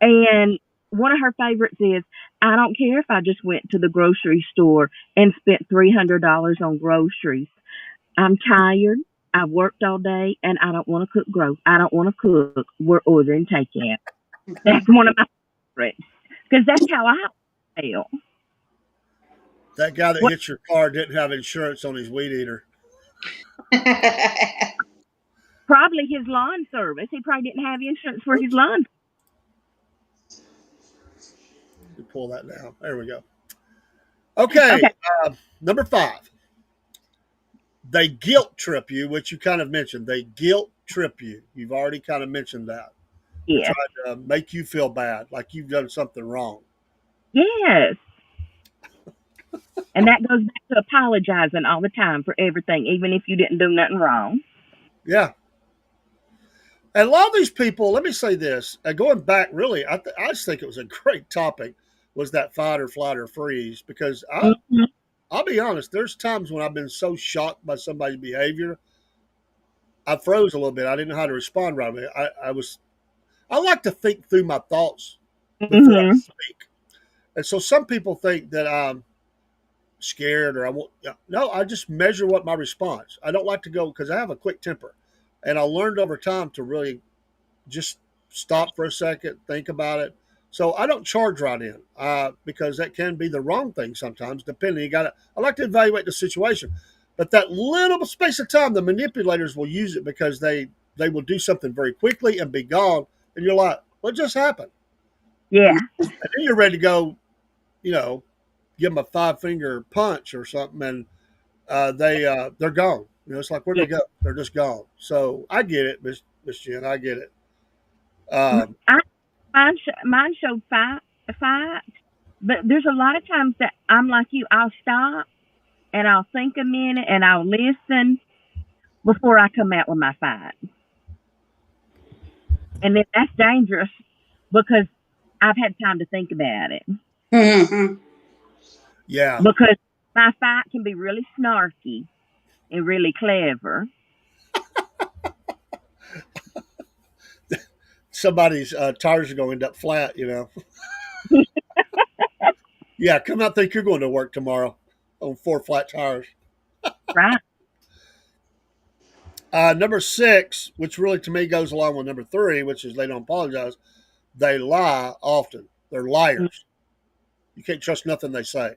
And one of her favorites is I don't care if I just went to the grocery store and spent $300 on groceries. I'm tired. I've worked all day and I don't want to I don't want to cook. We're ordering takeout. That's one of my favorites because that's how I feel. That guy that What? hit your car didn't have insurance on his weed eater. Probably his lawn service. He probably didn't have insurance for his lawn. You pull that down. There we go. Okay, Okay. number 5. They guilt trip you, which you kind of mentioned. They guilt trip you. You've already kind of mentioned that. They're Yeah. trying to make you feel bad, like you've done something wrong. Yes. And that goes back to apologizing all the time for everything, even if you didn't do nothing wrong. Yeah. And a lot of these people, let me say this, going back, really, I just think it was a great topic, was that fight or flight or freeze, because Hmm. I'll be honest, there's times when I've been so shocked by somebody's behavior, I froze a little bit. I didn't know how to respond right away. I like to think through my thoughts before I Hmm. speak. And so some people think that I'm scared or I won't. No, I just measure what my response. I don't like to go because I have a quick temper. And I learned over time to really just stop for a second, think about it. So I don't charge right in because that can be the wrong thing sometimes. Depending, I like to evaluate the situation, but that little space of time, the manipulators will use it because they will do something very quickly and be gone, and you're like, "What just happened?" Yeah. And then you're ready to go, you know, give them a 5 finger punch or something, and they're gone. It's like where'd Yeah. they go? They're just gone. So I get it, Miss Jen. I get it. M- Um, I, mine showed fight, but there's a lot of times that I'm like you. I'll stop and I'll think a minute and I'll listen before I come out with my fight. And then that's dangerous because I've had time to think about it. Mhm. yeah, Because my fight can be really snarky and really clever. somebody's tires are going to end up flat. Yeah, come out think you're going to work tomorrow on 4 flat tires. Right? Number 6, which really to me goes along with number 3, which is they don't apologize. They lie often. They're liars. You can't trust nothing they say.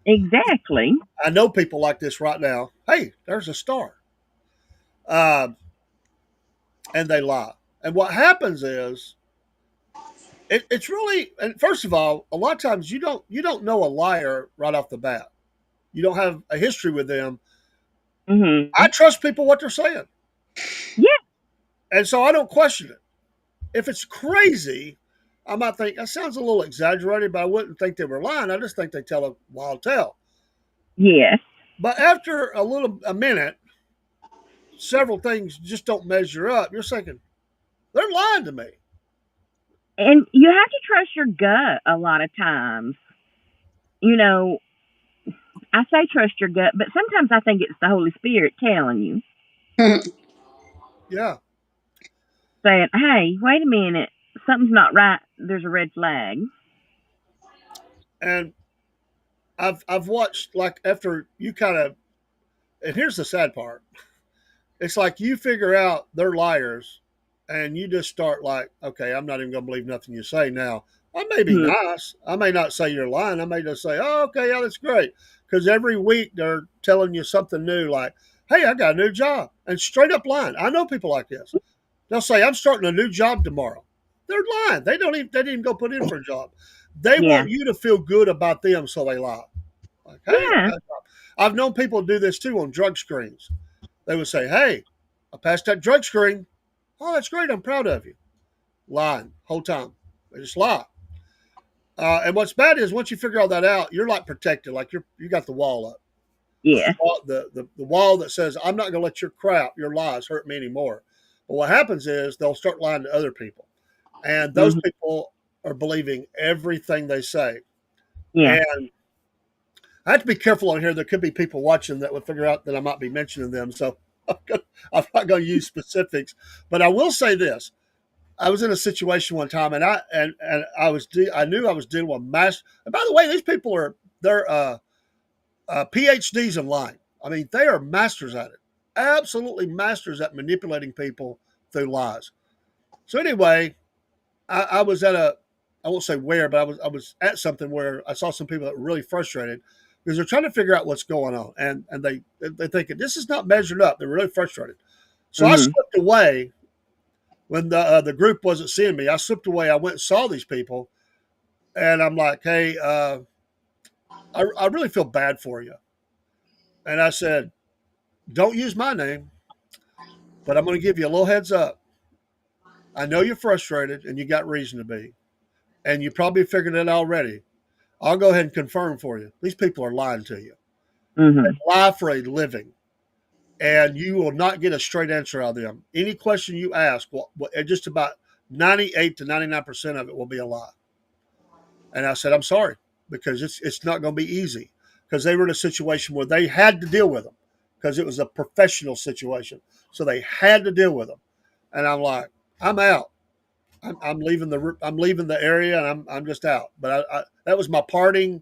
Exactly. I know people like this right now. Hey, there's a star. Um, and they lie. And what happens is it's really, and first of all, a lot of times you don't know a liar right off the bat. You don't have a history with them. I Mhm. trust people what they're saying, Yeah. and so I don't question it. If it's crazy, I might think that sounds a little exaggerated, but I wouldn't think they were lying. I just think they tell a wild tale. Yes. But after a minute, several things just don't measure up. You're thinking they're lying to me. And you have to trust your gut a lot of times. You know, I say trust your gut, but sometimes I think it's the Holy Spirit telling you, Yeah, saying, "Hey, wait a minute, something's not right. There's a red flag." and I've watched like after you kind of, and here's the sad part. It's like you figure out they're liars, and you just start like, okay, I'm not even gonna believe nothing you say now. I may be Mhm. nice. I may not say you're lying. I may just say, oh, okay, yeah, that's great. Because every week they're telling you something new, like, hey, I got a new job, and straight up lying. I know people like this. They'll say, I'm starting a new job tomorrow. They're lying. They didn't even go put in for a job. They Yeah. want you to feel good about them, so they lie. Like, hey, I Yeah. got a job. I've known people do this too on drug screens. They would say, hey, I passed that drug screen. Oh, that's great. I'm proud of you. Lying whole time. They just lie. And what's bad is once you figure all that out, you're like protected. Like you got the wall up. Yeah. The wall that says, I'm not going to let your crap, your lies hurt me anymore. But what happens is they'll start lying to other people. And those Mhm. people are believing everything they say. Yeah. And I have to be careful on here. There could be people watching that would figure out that I might be mentioning them. So I'm not going to use specifics. But I will say this. I was in a situation one time, and I knew I was dealing with mass. And by the way, these people they're PhDs in lying. I mean, they are masters at it, absolutely masters at manipulating people through lies. So anyway, I was at a, I won't say where, but I was at something where I saw some people that were really frustrated because they're trying to figure out what's going on, and they thinking this is not measured up. They're really frustrated. So I Mhm. slipped away when the group wasn't seeing me. I slipped away. I went and saw these people, and I'm like, hey, I really feel bad for you. And I said, don't use my name, but I'm going to give you a little heads up. I know you're frustrated and you got reason to be, and you probably figured it already. I'll go ahead and confirm for you. These people are lying to you. They Mhm. lie for a living, and you will not get a straight answer out of them. Any question you ask, just about 98 to 99% of it will be a lie. And I said, I'm sorry, because it's not going to be easy because they were in a situation where they had to deal with them because it was a professional situation. So they had to deal with them. And I'm like, I'm out. I'm leaving the area and I'm just out. But that was my parting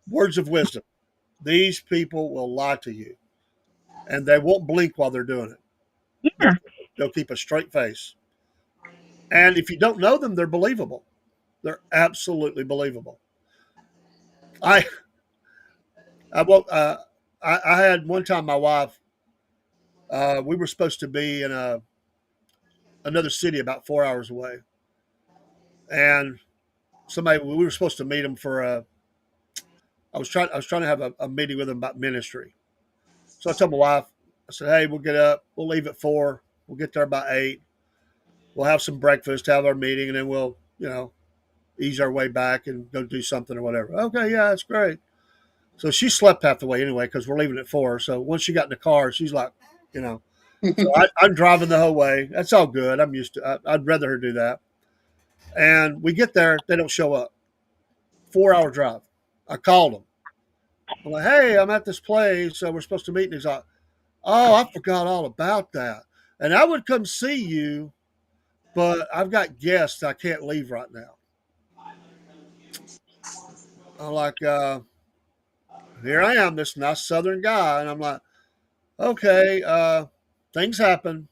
words of wisdom. These people will lie to you and they won't blink while they're doing it. They'll, Yeah. they'll keep a straight face. And if you don't know them, they're believable. They're absolutely believable. I I woke. I had one time my wife. We were supposed to be in another city about 4 hours away, and somebody we were supposed to meet them for a. I was trying to have a meeting with them about ministry. So I told my wife. I said, "Hey, we'll get up. We'll leave at 4. We'll get there about 8. We'll have some breakfast, have our meeting, and then we'll ease our way back and go do something or whatever." Okay, yeah, that's great. So she slept half the way anyway because we're leaving at 4. So once she got in the car, she's like, you know, So I'm driving the whole way. That's all good. I'm used to. I'd rather her do that. And we get there, they don't show up. 4 hour drive. I called them. I'm like, hey, I'm at this place. We're supposed to meet. And he's like, oh, I forgot all about that. And I would come see you, but I've got guests. I can't leave right now. I'm like, here I am, this nice Southern guy, and I'm like, okay, things happen.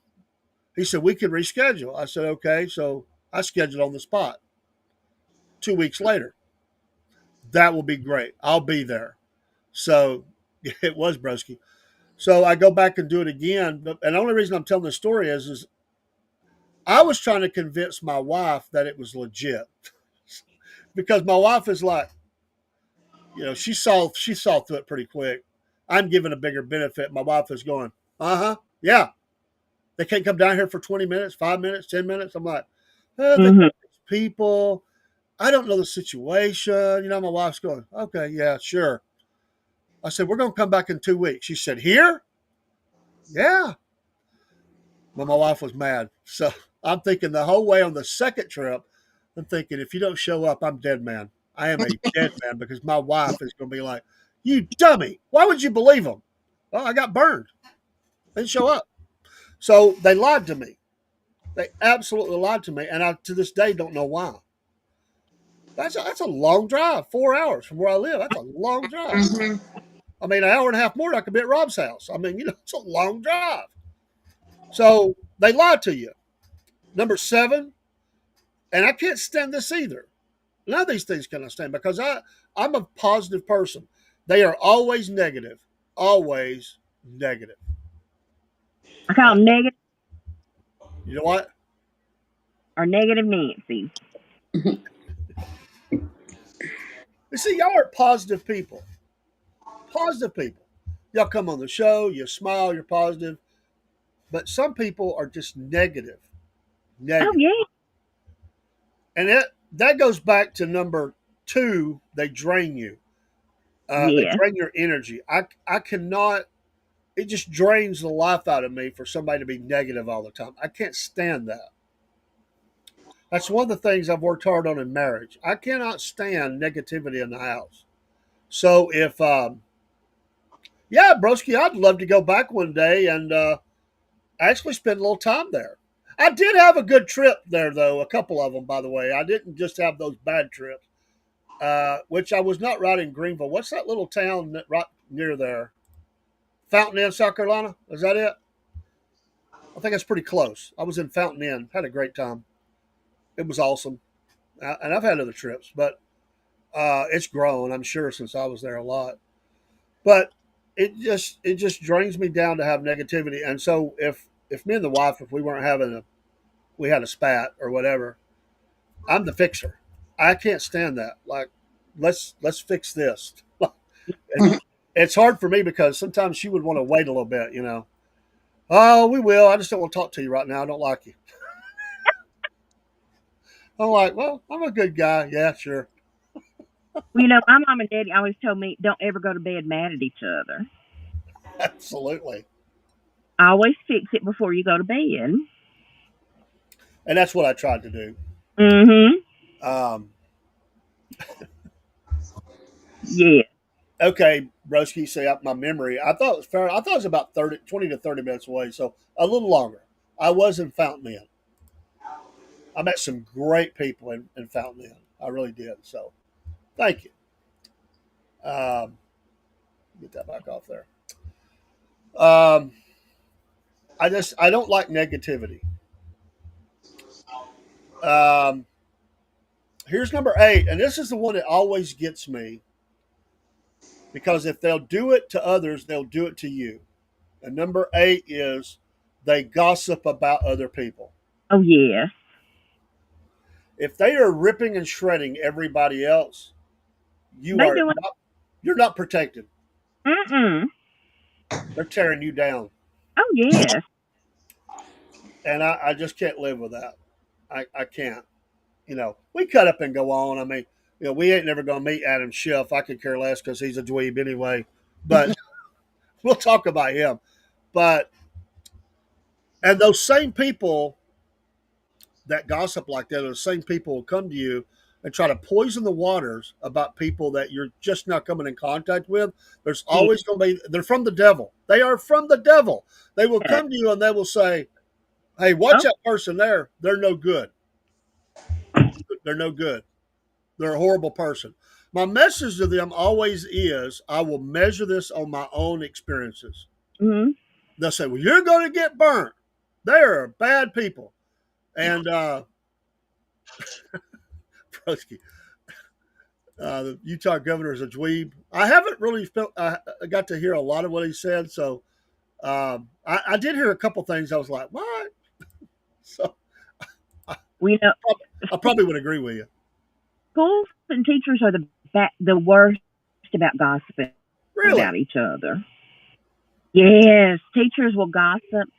He said we can reschedule. I said okay, so I scheduled on the spot. 2 weeks later, that will be great. I'll be there. So it was broski. So I go back and do it again. And the only reason I'm telling this story is I was trying to convince my wife that it was legit because my wife is like, she saw through it pretty quick. I'm giving a bigger benefit. My wife is going, yeah. They can't come down here for 20 minutes, 5 minutes, 10 minutes. I'm like, Mhm. people. I don't know the situation. My wife's going, okay, yeah, sure. I said, we're going to come back in 2 weeks. She said, here? Yeah. But my wife was mad. So I'm thinking the whole way on the second trip, I'm thinking, if you don't show up, I'm dead man. I am a dead man because my wife is going to be like, you dummy. Why would you believe them? Well, I got burned. They didn't show up. So they lied to me. They absolutely lied to me. And I, to this day, don't know why. That's a long drive, 4 hours from where I live. That's a long drive. Mhm. I mean, an hour and a half more, I could be at Rob's house. I mean, it's a long drive. So they lied to you. Number 7, and I can't stand this either. None of these things can I stand because I'm a positive person. They are always negative. Always negative. I call them negative You know what? or negative Nancy. You see, y'all are positive people. Positive people. Y'all come on the show, you smile, you're positive. But some people are just negative. Oh Negative. yeah, And that goes back to number 2. They drain you. They yeah. drain your energy. I cannot. It just drains the life out of me for somebody to be negative all the time. I can't stand that. That's one of the things I've worked hard on in marriage. I cannot stand negativity in the house. So if, yeah, broski, I'd love to go back one day and actually spend a little time there. I did have a good trip there, though. A couple of them, by the way. I didn't just have those bad trips. Which I was not right in Greenville. What's that little town right near there? Fountain Inn, South Carolina. Is that it? I think that's pretty close. I was in Fountain Inn. Had a great time. It was awesome. And I've had other trips, but it's grown, I'm sure, since I was there a lot. But it just drains me down to have negativity. And so if me and the wife, if we weren't having we had a spat or whatever, I'm the fixer. I can't stand that. Like, let's fix this. And it's hard for me because sometimes she would want to wait a little bit. Oh, we will. I just don't want to talk to you right now. I don't like you. I'm like, well, I'm a good guy. Yeah, sure. Well, my mom and daddy always told me don't ever go to bed mad at each other. Absolutely. Always fix it before you go to bed. And that's what I tried to do. Mhm. Um, Yeah. okay, Broski, say up my memory. I thought it was fair. I thought it was about 20 to 30 minutes away, so a little longer. I was in Fountain Inn. I met some great people in Fountain Inn. I really did. So thank you. Um, get that back off there. Um, I don't like negativity. Um, here's number 8, and this is the one that always gets me because if they'll do it to others, they'll do it to you. And number 8 is they gossip about other people. Oh yes. If they are ripping and shredding everybody else, you They are do it. not, you're not protected. Mm-mm. They're tearing you down. Oh yes. And I just can't live with that. I can't. We cut up and go on. I mean, we ain't never going to meet Adam Schiff. I could care less because he's a dweeb anyway. But we'll talk about him. But, and those same people that gossip like that are the same people who come to you and try to poison the waters about people that you're just not coming in contact with. There's Yeah. always going to be, they're from the devil. They are from the devil. They will come to you and they will say, hey, watch Oh. that person there. They're no good. They're no good. They're a horrible person. My message to them always is I will measure this on my own experiences. Mhm. They'll say, well, you're going to get burnt. They are bad people. And, Broski, The Utah governor is a dweeb. I haven't really felt I got to hear a lot of what he said, so I did hear a couple things. I was like, what? So I, We know I probably would agree with you. schools and teachers are the worst about gossiping Really? about each other. Yes, teachers will gossip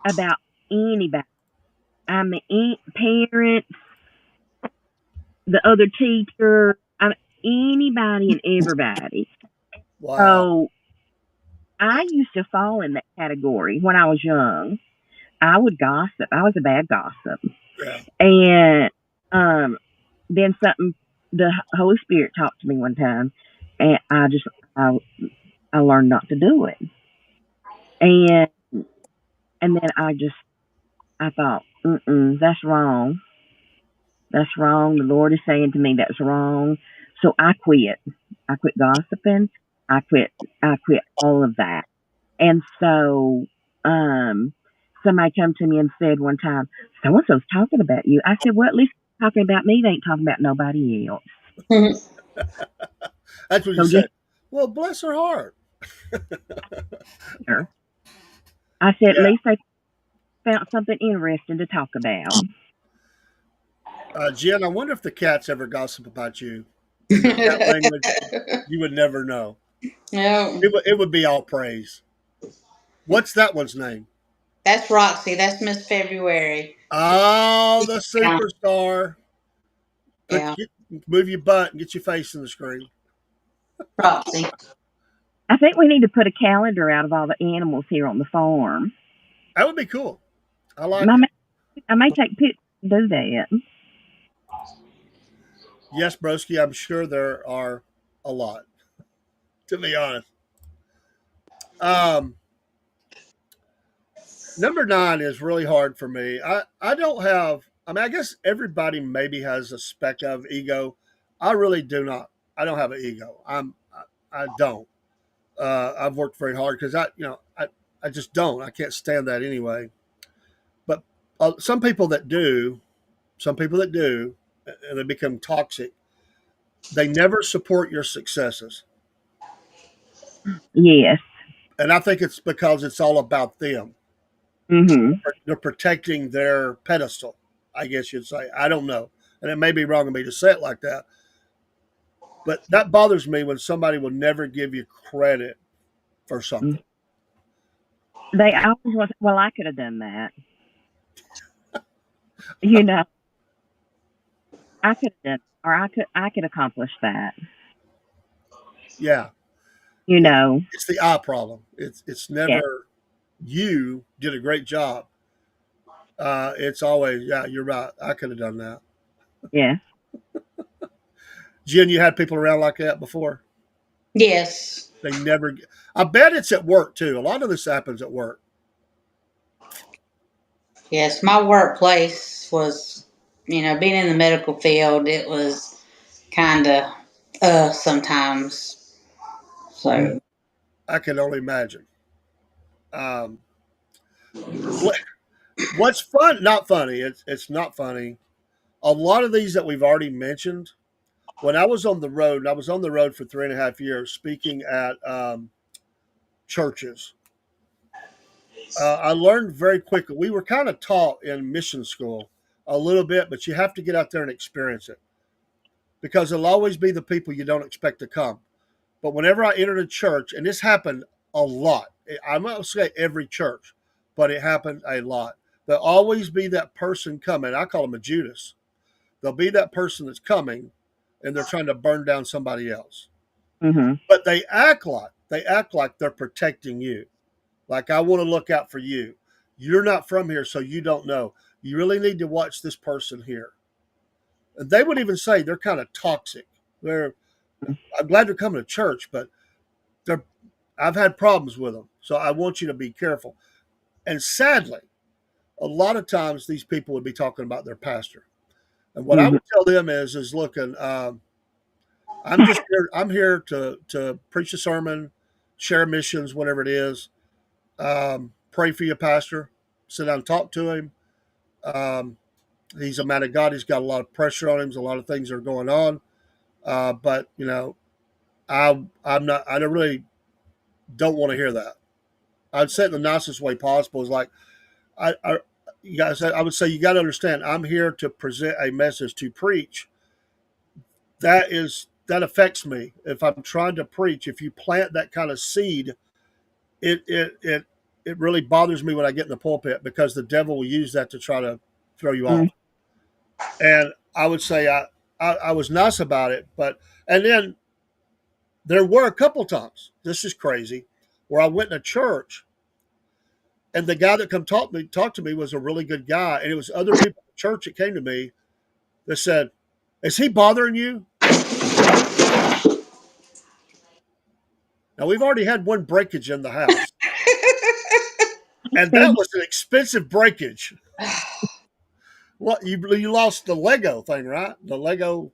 about anybody. I mean, parents, the other teacher, anybody and everybody. Wow. So I used to fall in that category when I was young. I would gossip. I was a bad gossip, Yeah. and um, then something. The Holy Spirit talked to me one time, and I, I learned not to do it. And then I thought, that's wrong. That's wrong. The Lord is saying to me that's wrong. So I quit. I quit gossiping. I quit. I quit all of that. And so, somebody come to me and said one time, "So and so's talking about you." I said, "Well, at least talking about me. They ain't talking about nobody else." That's what you So just said. Well, bless her heart. here, I said, at Yeah. least they found something interesting to talk about. Jen, I wonder if the cats ever gossip about you. In the cat language, you would never know. No, It would be all praise. What's that one's name? that's Roxy. That's Miss February. Oh, the Yeah, superstar. yeah, Move your butt and get your face in the screen. Roxy. I think we need to put a calendar out of all the animals here on the farm. That would be cool. I like I it. may, I may take pictures and do that. Yes, broski, I'm sure there are a lot, to be honest. Um, Number 9 is really hard for me. I don't have, I mean, I guess everybody maybe has a speck of ego. I really do not. I don't have an ego. I don't. I've worked very hard because I just don't. I can't stand that anyway. But some people that do, and they become toxic, they never support your successes. Yes. And I think it's because it's all about them. Mhm. They're protecting their pedestal, I guess you'd say. I don't know. And it may be wrong of me to say it like that. But that bothers me when somebody will never give you credit for something. They always want. Well, I could have done that. You know, I could have done, or I could accomplish that. Yeah. You It, know. it's the I problem. It's Yeah. never you did a great job. It's always, yeah, you're right. I could have done that. Yeah. Jen, you had people around like that before? Yes, They never, I bet it's at work too. A lot of this happens at work. yes. My workplace was, being in the medical field, it was kind of sometimes. Mm. So, I can only imagine. Um, what, what's fun, not funny, it's not funny. A lot of these that we've already mentioned, when I was on the road, and I was on the road for 3.5 years speaking at churches, I learned very quickly. We were kind of taught in mission school a little bit, but you have to get out there and experience it because it'll always be the people you don't expect to come. But whenever I entered a church, and this happened a lot, I'm not going to say every church, but it happened a lot. There'll always be that person coming. I call them a Judas. There'll be that person that's coming and they're trying to burn down somebody else. Mhm. But they act like they're protecting you. Like I want to look out for you. You're not from here, so you don't know. You really need to watch this person here. And they would even say they're kind of toxic. They're I'm glad they're coming to church, but they're I've had problems with them. So I want you to be careful. And sadly, a lot of times these people would be talking about their pastor. And what I Mhm. would tell them is looking, I'm just here. I'm here to preach a sermon, share missions, whatever it is. Pray for your pastor. Sit down and talk to him. Um, he's a man of God. He's got a lot of pressure on him. There's a lot of things that are going on. But I'm not. I don't really don't want to hear that. I'd say it in the nicest way possible. Is like I you guys. I would say you got to understand. I'm here to present a message, to preach. That affects me. If I'm trying to preach, if you plant that kind of seed, it it it it really bothers me when I get in the pulpit because the devil will use that to try to throw you Mm. off. And I would say I was nice about it, but and then there were a couple times. This is crazy, where I went in a church and the guy that come talk to me was a really good guy, and it was other people in the church that came to me that said, "Is he bothering you?" Now we've already had one breakage in the house, and that was an expensive breakage. What you lost the Lego thing, right? The Lego.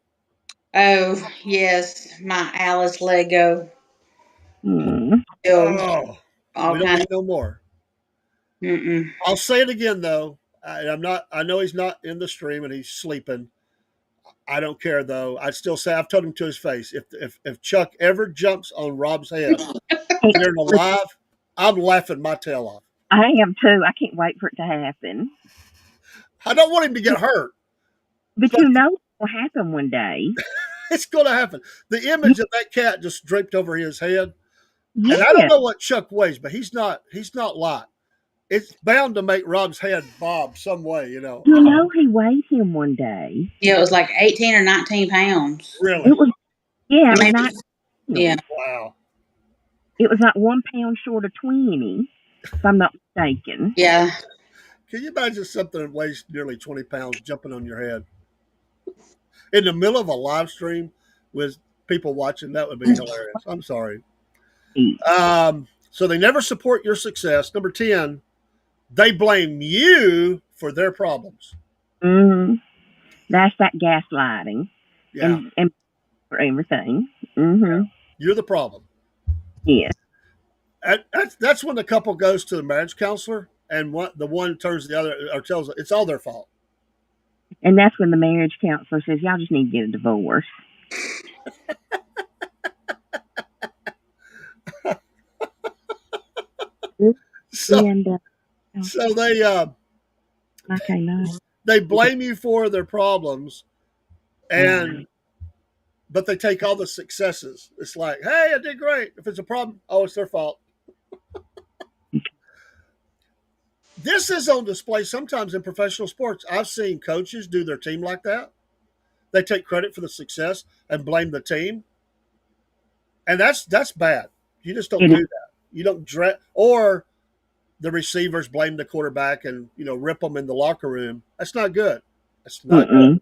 Oh, yes, my Alice Lego. Mm. Still Oh, all we don't kind need no more. of. Mm-mm. I'll say it again though. I'm not. I know he's not in the stream and he's sleeping. I don't care though. I'd still say I've told him to his face. If Chuck ever jumps on Rob's head during a live, I'm laughing my tail off. I am too. I can't wait for it to happen. I don't want him to get hurt, But but what will happen one day. it's going to happen. The image of that cat just draped over his head, and I don't Yeah. know what Chuck weighs, but he's not. He's not light. It's bound to make Rob's head bob some way. He weighed him one day. Yeah, it was like 18 or 19 pounds. It Really? was, yeah, it was Maybe. not Yeah. him. Wow. It was like 1 pound short of 20, if I'm not mistaken. Yeah. Can you imagine something that weighs nearly 20 pounds jumping on your head in the middle of a live stream with people watching? That would be hilarious. I'm sorry. So they never support your success. Number 10, they blame you for their problems. Mm-hmm. That's that gaslighting Yeah. and for everything. Mm-hmm. You're the problem. Yeah. That's when the couple goes to the marriage counselor and the one turns to the other or tells it's all their fault. And that's when the marriage counselor says, y'all just need to get a divorce. So, And so okay, no. they blame you for their problems, and but they take all the successes. It's like, hey, I did great. If it's a problem, oh, it's their fault. This is on display sometimes in professional sports. I've seen coaches do their team like that. They take credit for the success and blame the team, and that's bad. You just don't do that. You don't or the receivers blame the quarterback and rip them in the locker room. That's not good. That's not good.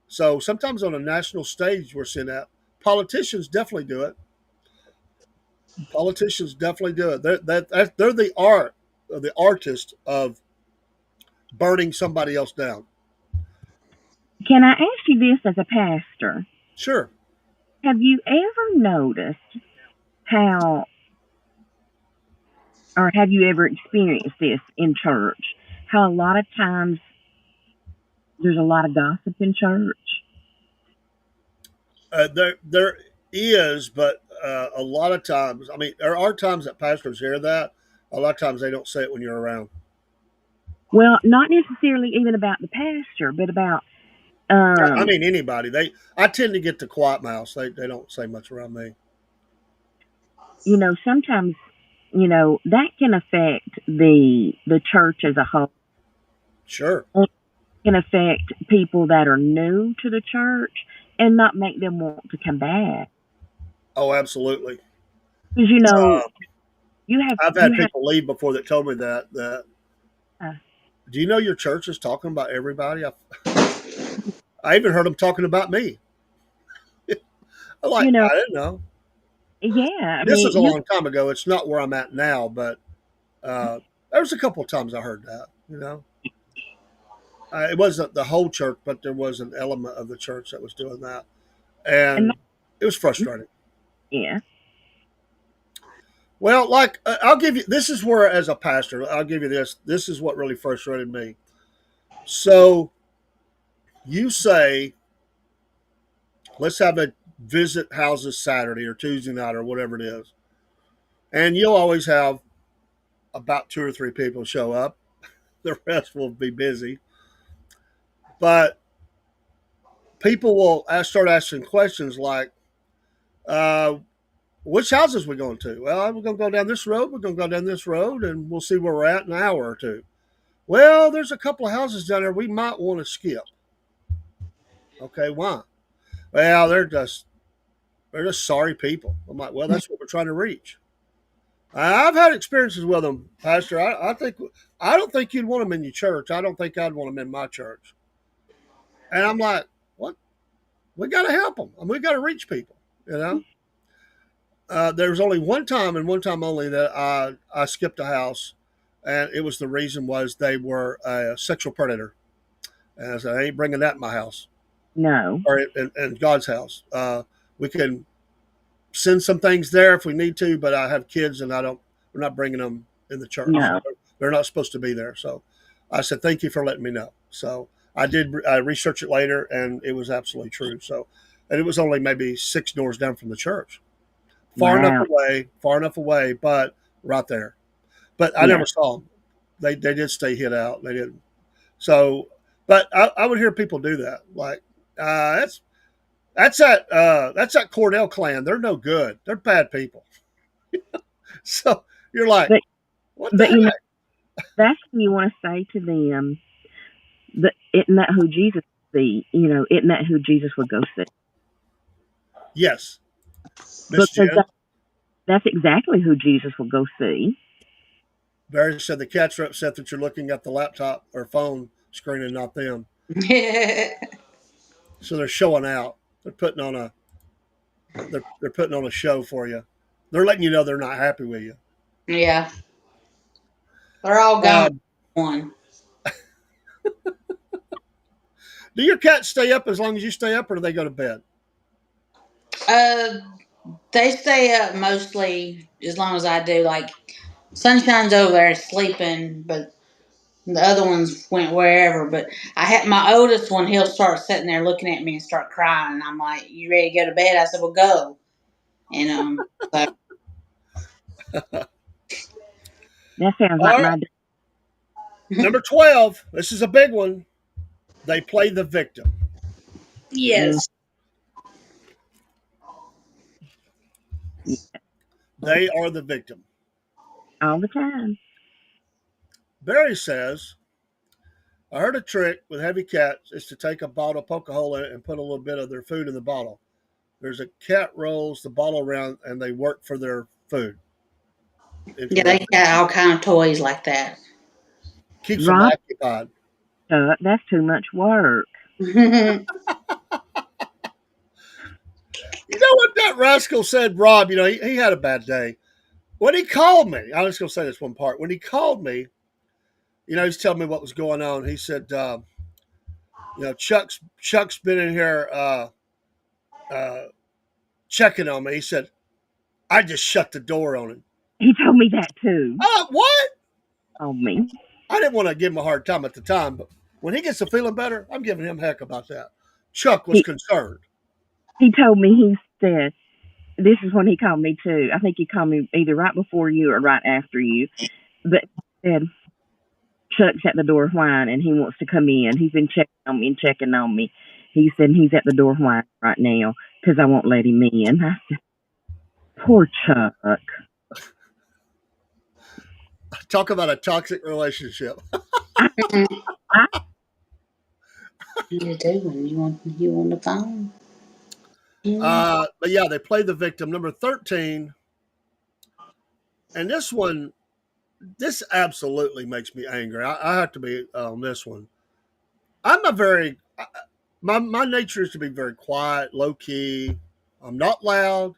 So sometimes on a national stage, we're seeing that. Politicians definitely do it. Politicians definitely do it. They're the artist of burning somebody else down. Can I ask you this as a pastor? Sure. Have you ever noticed or have you ever experienced this in church? How a lot of times there's a lot of gossip in church? There is, but a lot of times, I mean, there are times that pastors hear that. A lot of times they don't say it when you're around. Well, not necessarily even about the pastor, but about. I mean, anybody. I tend to get the quiet mouths. They don't say much around me. Sometimes, that can affect the church as a whole. Sure. It can affect people that are new to the church and not make them want to come back. Oh, absolutely. Because I've had people leave before that told me that. Do you know your church is talking about everybody? I even heard them talking about me. I didn't know. Yeah. This was a long time ago. It's not where I'm at now, but there was a couple of times I heard that. It wasn't the whole church, but there was an element of the church that was doing that, and it was frustrating. Yeah. Well, I'll give you. This is where, as a pastor, I'll give you this. This is what really frustrated me. So, you say, let's have a visit houses Saturday or Tuesday night or whatever it is. And you'll always have about 2 or 3 people show up. The rest will be busy. But people will start asking questions like, uh, which houses we going to? Well, we're going to go down this road. We're going to go down this road, and we'll see where we're at in an hour or two. Well, there's a couple of houses down there we might want to skip. Okay, why? Well, they're just sorry people. I'm like, well, that's what we're trying to reach. I've had experiences with them, Pastor. I don't think you'd want them in your church. I don't think I'd want them in my church. And I'm like, what? We got to help them. I mean, we got to reach people. You know. There was only one time and one time only that I skipped a house, and it was the reason was they were a sexual predator, and I said I ain't bringing that in my house No. or in God's house. We can send some things there if we need to, but I have kids and we're not bringing them in the church. No. They're not supposed to be there. So I said, thank you for letting me know. So I did research it later, and it was absolutely true. So, and it was only maybe 6 doors down from the church, far enough away, but right there. But I never saw them. They did stay hid out. They didn't. So, but I would hear people do that. Like, that's that Cordell clan. They're no good. They're bad people. So you're like, But, what but the heck? that's what you want to say to them. Isn't that who Jesus see? Isn't that who Jesus would go see? Yes. Miss Because Jen, that's exactly who Jesus would go see. Barry said the cats are upset that you're looking at the laptop or phone screen and not them. So they're showing out. They're putting on a show for you. They're letting you know they're not happy with you. Yeah, they're all gone. Um, One. do your cats stay up as long as you stay up, or do they go to bed? Uh, they stay up mostly as long as I do. Like Sunshine's over there sleeping, but the other ones went wherever. But I had my oldest one. He'll start sitting there looking at me and start crying, and I'm like, "You ready to go to bed?" I said, "Well, go." And so That sounds All like right. my dad. Number 12. This is a big one. They play the victim. yes, They are the victim. All the time. Barry says, I heard a trick with heavy cats is to take a bottle, poke a hole in it, and put a little bit of their food in the bottle. There's a cat rolls the bottle around, and they work for their food. yeah, they Information. got all kind of toys like that. Keeps them Rob, occupied. that's too much work. Yeah, You know what that rascal said, Rob? He had a bad day. When he called me, I'm just going to say this one part. When he called me, he's telling me what was going on. He said, Chuck's been in here uh, checking on me. He said, I just shut the door on him. He told me that too. What? Oh, me. I didn't want to give him a hard time at the time, but when he gets to feeling better, I'm giving him heck about that. Chuck was He, concerned. he told me, he said, this is when he called me too. I think he called me either right before you or right after you. But he said, Chuck's at the door whining and he wants to come in. He's been checking on me. He said he's at the door whining right now because I won't let him in. I said, poor Chuck. Talk about a toxic relationship. you do when you on the phone. But yeah, they play the victim. Number 13. And this absolutely makes me angry. I have to be on this one. My nature is to be very quiet, low key. I'm not loud.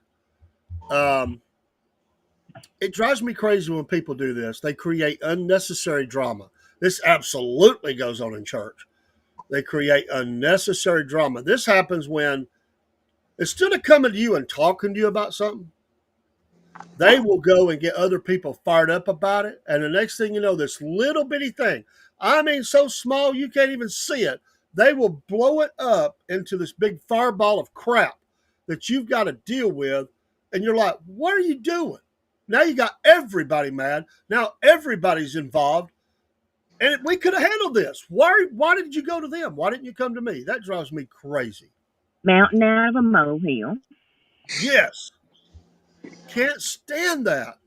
It drives me crazy when people do this. They create unnecessary drama. This absolutely goes on in church. They create unnecessary drama. This happens when, instead of coming to you and talking to you about something, they will go and get other people fired up about it. And the next thing you know, this little bitty thing, I mean, so small you can't even see it, they will blow it up into this big fireball of crap that you've got to deal with, and you're like, what are you doing? Now you got everybody mad. Now everybody's involved, and we could have handled this. Why did you go to them? Why didn't you come to me? That drives me crazy. Mountain out of a molehill. Yes, can't stand that.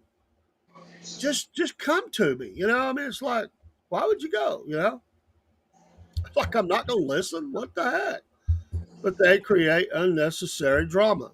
Just come to me. I mean, it's like, why would you go? It's like I'm not going to listen. What the heck? But they create unnecessary drama.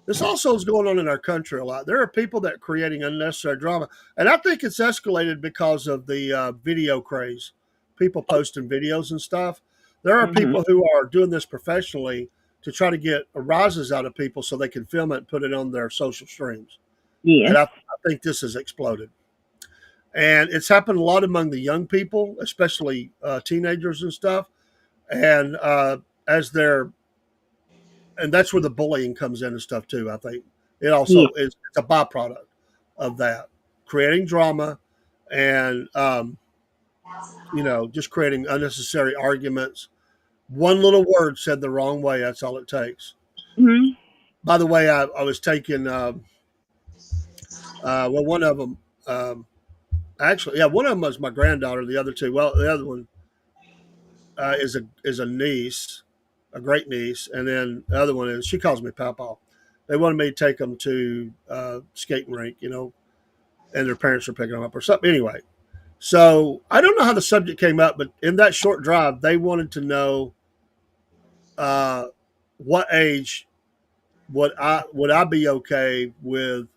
This also is going on in our country a lot. There are people that are creating unnecessary drama, and I think it's escalated because of the video craze. People posting videos and stuff. There are Hmm. people who are doing this professionally to try to get arises out of people so they can film it and put it on their social streams. Yes. And I think this has exploded. And it's happened a lot among the young people, especially teenagers and stuff. And as they're and that's where the bullying comes in and stuff too. I think it Yes. also is it's a byproduct of that, creating drama and just creating unnecessary arguments. One little word said the wrong way. That's all it takes. Hmm. By the way, I was taking well, one of them actually, yeah, one of them was my granddaughter. The other two, well, the other one is a niece, a great niece, and then the other one is she calls me Papa. They wanted me to take them to skating rink, and their parents were picking them up or something. Anyway, so I don't know how the subject came up, but in that short drive, they wanted to know uh, what age would I be okay with,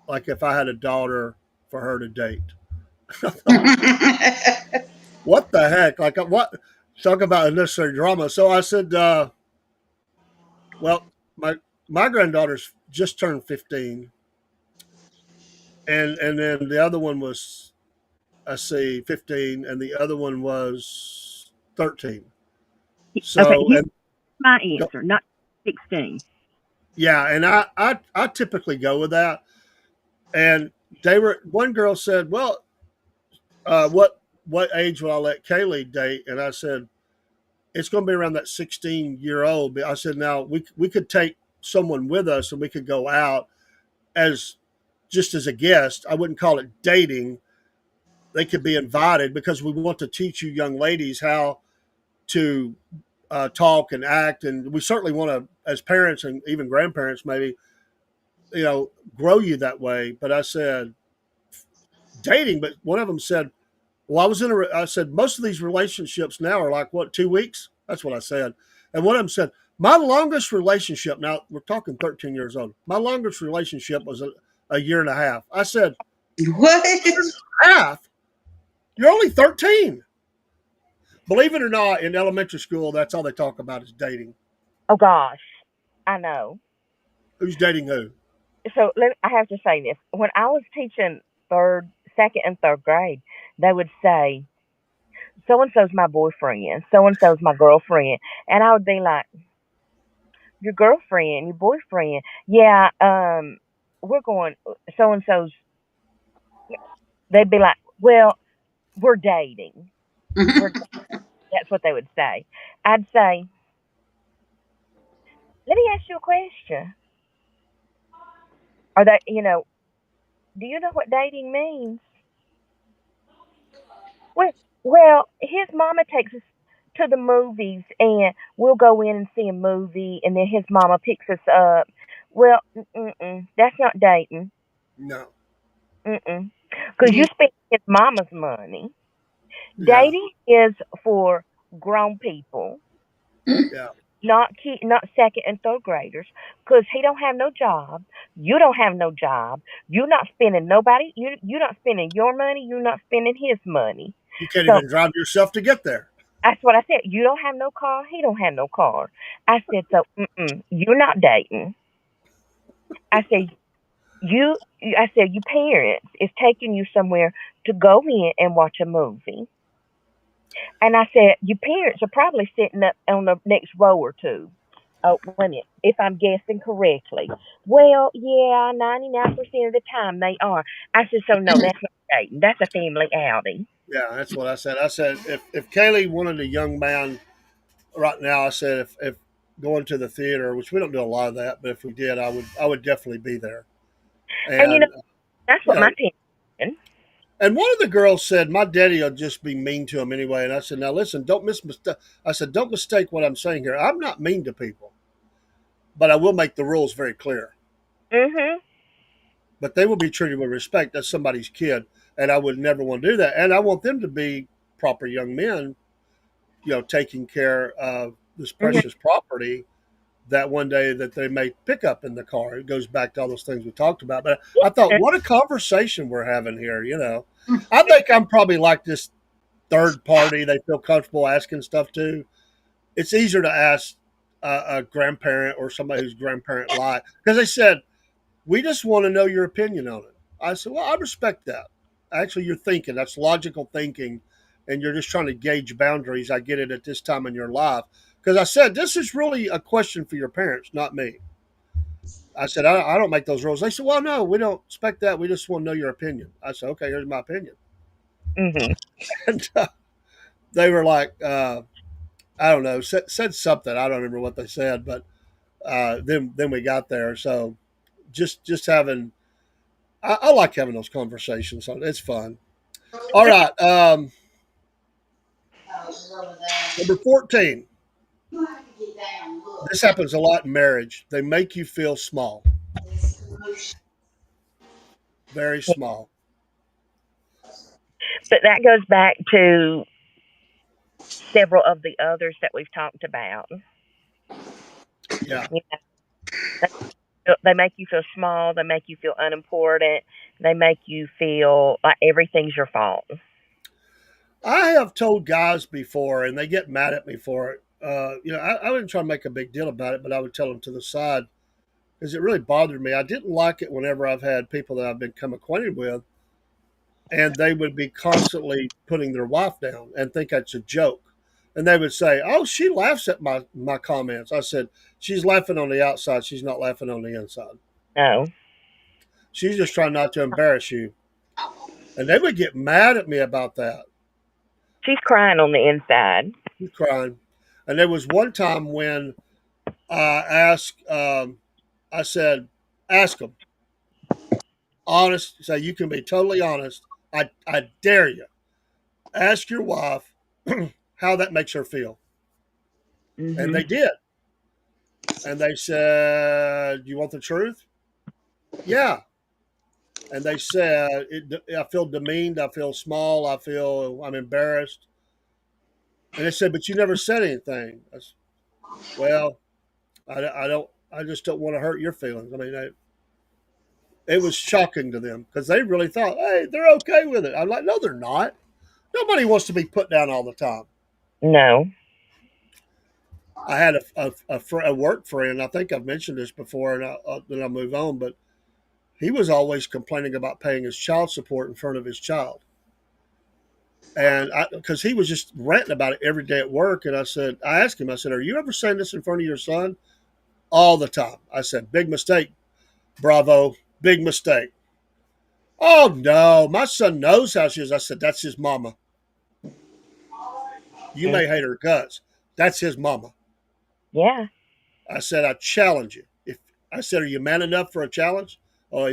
like if I had a daughter for her to date. I thought, what the heck? Like what? Talk about unnecessary drama. So I said, well, my granddaughter's just turned 15, and then the other one was, I see, 15, and the other one was 13. Okay, So here's and my go, answer. Not 16. yeah, and I typically go with that. And they were one girl said, well, what age will I let Kaylee date? And I said it's going to be around that 16-year-old. I said now we could take someone with us and we could go out as just as a guest. I wouldn't call it dating. They could be invited because we want to teach you young ladies how to talk and act, and we certainly want to, as parents and even grandparents, maybe grow you that way. But I said dating, but one of them said, "Well, I said most of these relationships now are like what 2 weeks." That's what I said, and one of them said, "My longest relationship." Now we're talking 13 years old. My longest relationship was a year and a half. I said, What? "Half? You're only 13." Believe it or not, in elementary school, that's all they talk about is dating. Oh gosh, I know. Who's dating who? So I have to say this. When I was teaching second and third grade, they would say, "So and so's my boyfriend. So and so's my girlfriend," and I would be like, "Your girlfriend, your boyfriend? Yeah, we're going. So and so's." They'd be like, "Well, we're dating. We're." That's what they would say. I'd say, "Let me ask you a question. Are do you know what dating means?" Well, his mama takes us to the movies, and we'll go in and see a movie, and then his mama picks us up. Well, that's not dating. No. Because you spend his mama's money. Yeah. Dating is for grown people, Yeah. not second and third graders. Because he don't have no job, you don't have no job. You're not spending nobody. You're not spending your money. You're not spending his money. You can't So even drive yourself to get there. that's what I said. You don't have no car. He don't have no car. I said, so you're not dating. I said I said your parents is taking you somewhere to go in and watch a movie. And I said your parents are probably sitting up on the next row or two. Oh, wait a minute. If I'm guessing correctly, well, yeah, 99% of the time they are. I said, so no, that's not dating. That's a family outing. Yeah, that's what I said. I said if Kaylee wanted a young man right now, I said if going to the theater, which we don't do a lot of that, but if we did, I would definitely be there. And And that's you what my know, parents and one of the girls said, "My daddy will just be mean to him anyway." And I said, "Now listen, I said, don't mistake what I'm saying here. I'm not mean to people, but I will make the rules very clear. did. Mhm. But they will be treated with respect. That's somebody's kid, and I would never want to do that. And I want them to be proper young men, taking care of this Mhm. precious property that one day that they may pick up in the car. It goes back to all those things we talked about. But I thought, Yeah. what a conversation we're having here. I think I'm probably like this third party they feel comfortable asking stuff to. It's easier to ask a grandparent or somebody whose grandparent lied because they said, we just want to know your opinion on it. I said, well, I respect that. Actually, you're thinking, that's logical thinking, and you're just trying to gauge boundaries. I get it at this time in your life. Because I said, this is really a question for your parents, not me. I said, I don't make those rules. They said, well, no, we don't expect that. We just want to know your opinion. I said, okay, here's my opinion. Mhm. And they were like, I don't know, said something. I don't remember what they said, but then we got there. So just having, I like having those conversations. So it's fun. All right. Number 14. This happens a lot in marriage. They make you feel small, very small. But that goes back to several of the others that we've talked about. Yeah. You they make you feel small. They make you feel unimportant. They make you feel like everything's your fault. I have told guys before, and they get mad at me for it. I wouldn't try to make a big deal about it, but I would tell them to the side because it really bothered me. I didn't like it whenever I've had people that I've become acquainted with, and they would be constantly putting their wife down and think it's a joke. And they would say, "Oh, she laughs at my comments." I said, "She's laughing on the outside. She's not laughing on the inside. No, She's just trying not to embarrass you." And they would get mad at me about that. she's crying on the inside. She's crying. And there was one time when I asked, I said, "Ask them honest. Say you can be totally honest. I dare you. Ask your wife how that makes her feel." And Mhm. they did. And they said, "You want the truth?" Yeah. And they said, "I feel demeaned. I feel small. I'm embarrassed." And they said, "But you never said anything." I said, well, I don't. I just don't want to hurt your feelings. I mean, it was shocking to them because they really thought, "Hey, they're okay with it." I'm like, "No, they're not. Nobody wants to be put down all the time." No. I had a work friend. I think I've mentioned this before, and then I'll move on. But he was always complaining about paying his child support in front of his child. And because he was just ranting about it every day at work. And I asked him, I said, "Are you ever saying this in front of your son?" All the time. I said, "Big mistake, Bravo, big mistake." "Oh, no, my son knows how she is." I said, "That's his mama. You Mm. may hate her guts. That's his mama." Yeah. I said, "I challenge you. If I said, are you man enough for a challenge?" "Oh,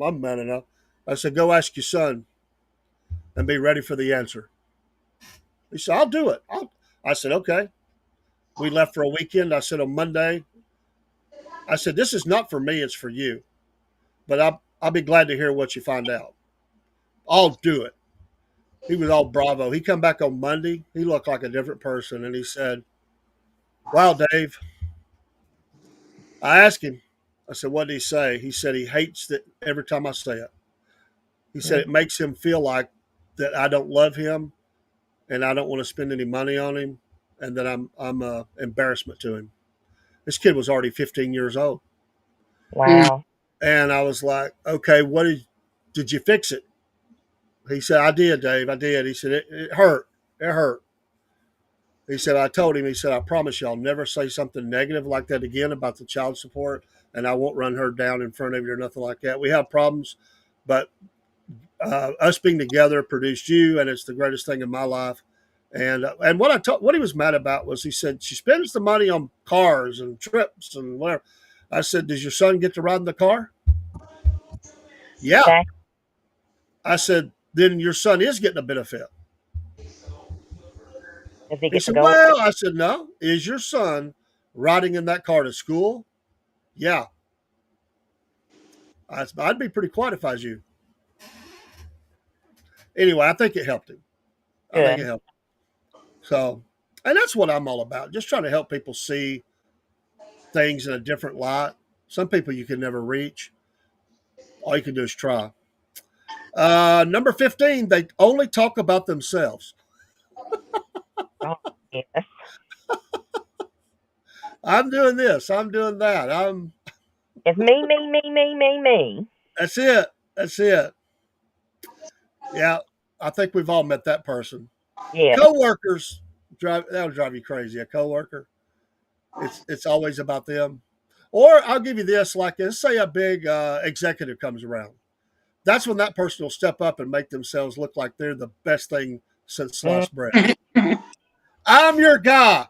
I'm man enough." I said, "Go ask your son and be ready for the answer." He said, "I'll do it." I said, "Okay." We left for a weekend. I said, on Monday, I said, "This is not for me, it's for you. But I'll be glad to hear what you find out. I'll do it." He was all bravo. He come back on Monday. He looked like a different person. And he said, "Wow, Dave." I asked him, I said, "What did he say?" He said he hates that every time I say it. He said it Mhm. makes him feel like that I don't love him and I don't want to spend any money on him and that I'm a embarrassment to him. This kid was already 15 years old. Mm. Wow. And I was like, "Okay, did you fix it?" He said, "I did, Dave. I did." He said, it hurt. It hurt." He said, "I told him," he said, "I promise you I'll never say something negative like that again about the child support, and I won't run her down in front of you or nothing like that. We have problems, but us being together produced you, and it's the greatest thing in my life. And what he was mad about was he said she spends the money on cars and trips and whatever. I said, does your son get to ride in the car? Yeah. Exactly. I said, then your son is getting a benefit. Does he He get to said, go? well, I said, no. Is your son riding in that car to school? Yeah. I'd be pretty quiet if I was you. Anyway, I think it helped him. I think it Good. helped. So, and that's what I'm all about. Just trying to help people see things in a different light. Some people you can never reach. All you can do is try. Number 15, they only talk about themselves. Oh, yes. I'm doing this. I'm doing that. It's me, me, me, me, me, me. That's it. That's it. Yeah. I think we've all met that person. Yes. Coworkers that'll drive you crazy. A coworker. It's always about them. Or I'll give you this, like let's say a big executive comes around. That's when that person will step up and make themselves look like they're the best thing since Mm, sliced bread. I'm your guy.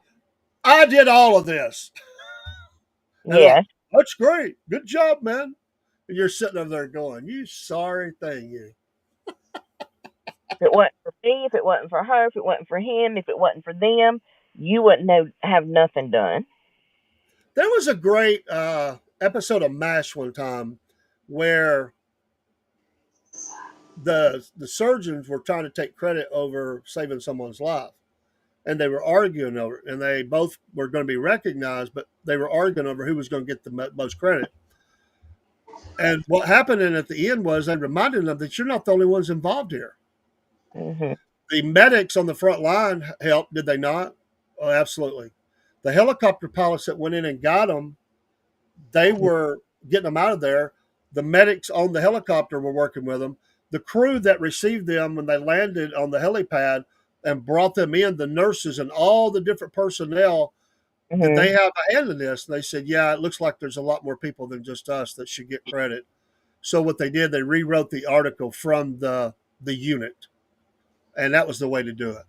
I did all of this. And they're like, yes. that's great. Good job, man. And you're sitting over there going, you sorry thing, you. If it wasn't for me, if it wasn't for her, if it wasn't for him, if it wasn't for them, you wouldn't have nothing done. There was a great episode of MASH one time where the surgeons were trying to take credit over saving someone's life. And they were arguing over it. And they both were going to be recognized, but they were arguing over who was going to get the most credit. And what happened at the end was they reminded them that you're not the only ones involved here. Hmm. The medics on the front line helped, did they not? Oh, absolutely. The helicopter pilots that went in and got them, they were getting them out of there. The medics on the helicopter were working with them. The crew that received them when they landed on the helipad and brought them in, the nurses and all the different personnel, did Hmm. they have a hand in this? And they said, yeah, it looks like there's a lot more people than just us that should get credit. So what they did, they rewrote the article from the unit, and that was the way to do it.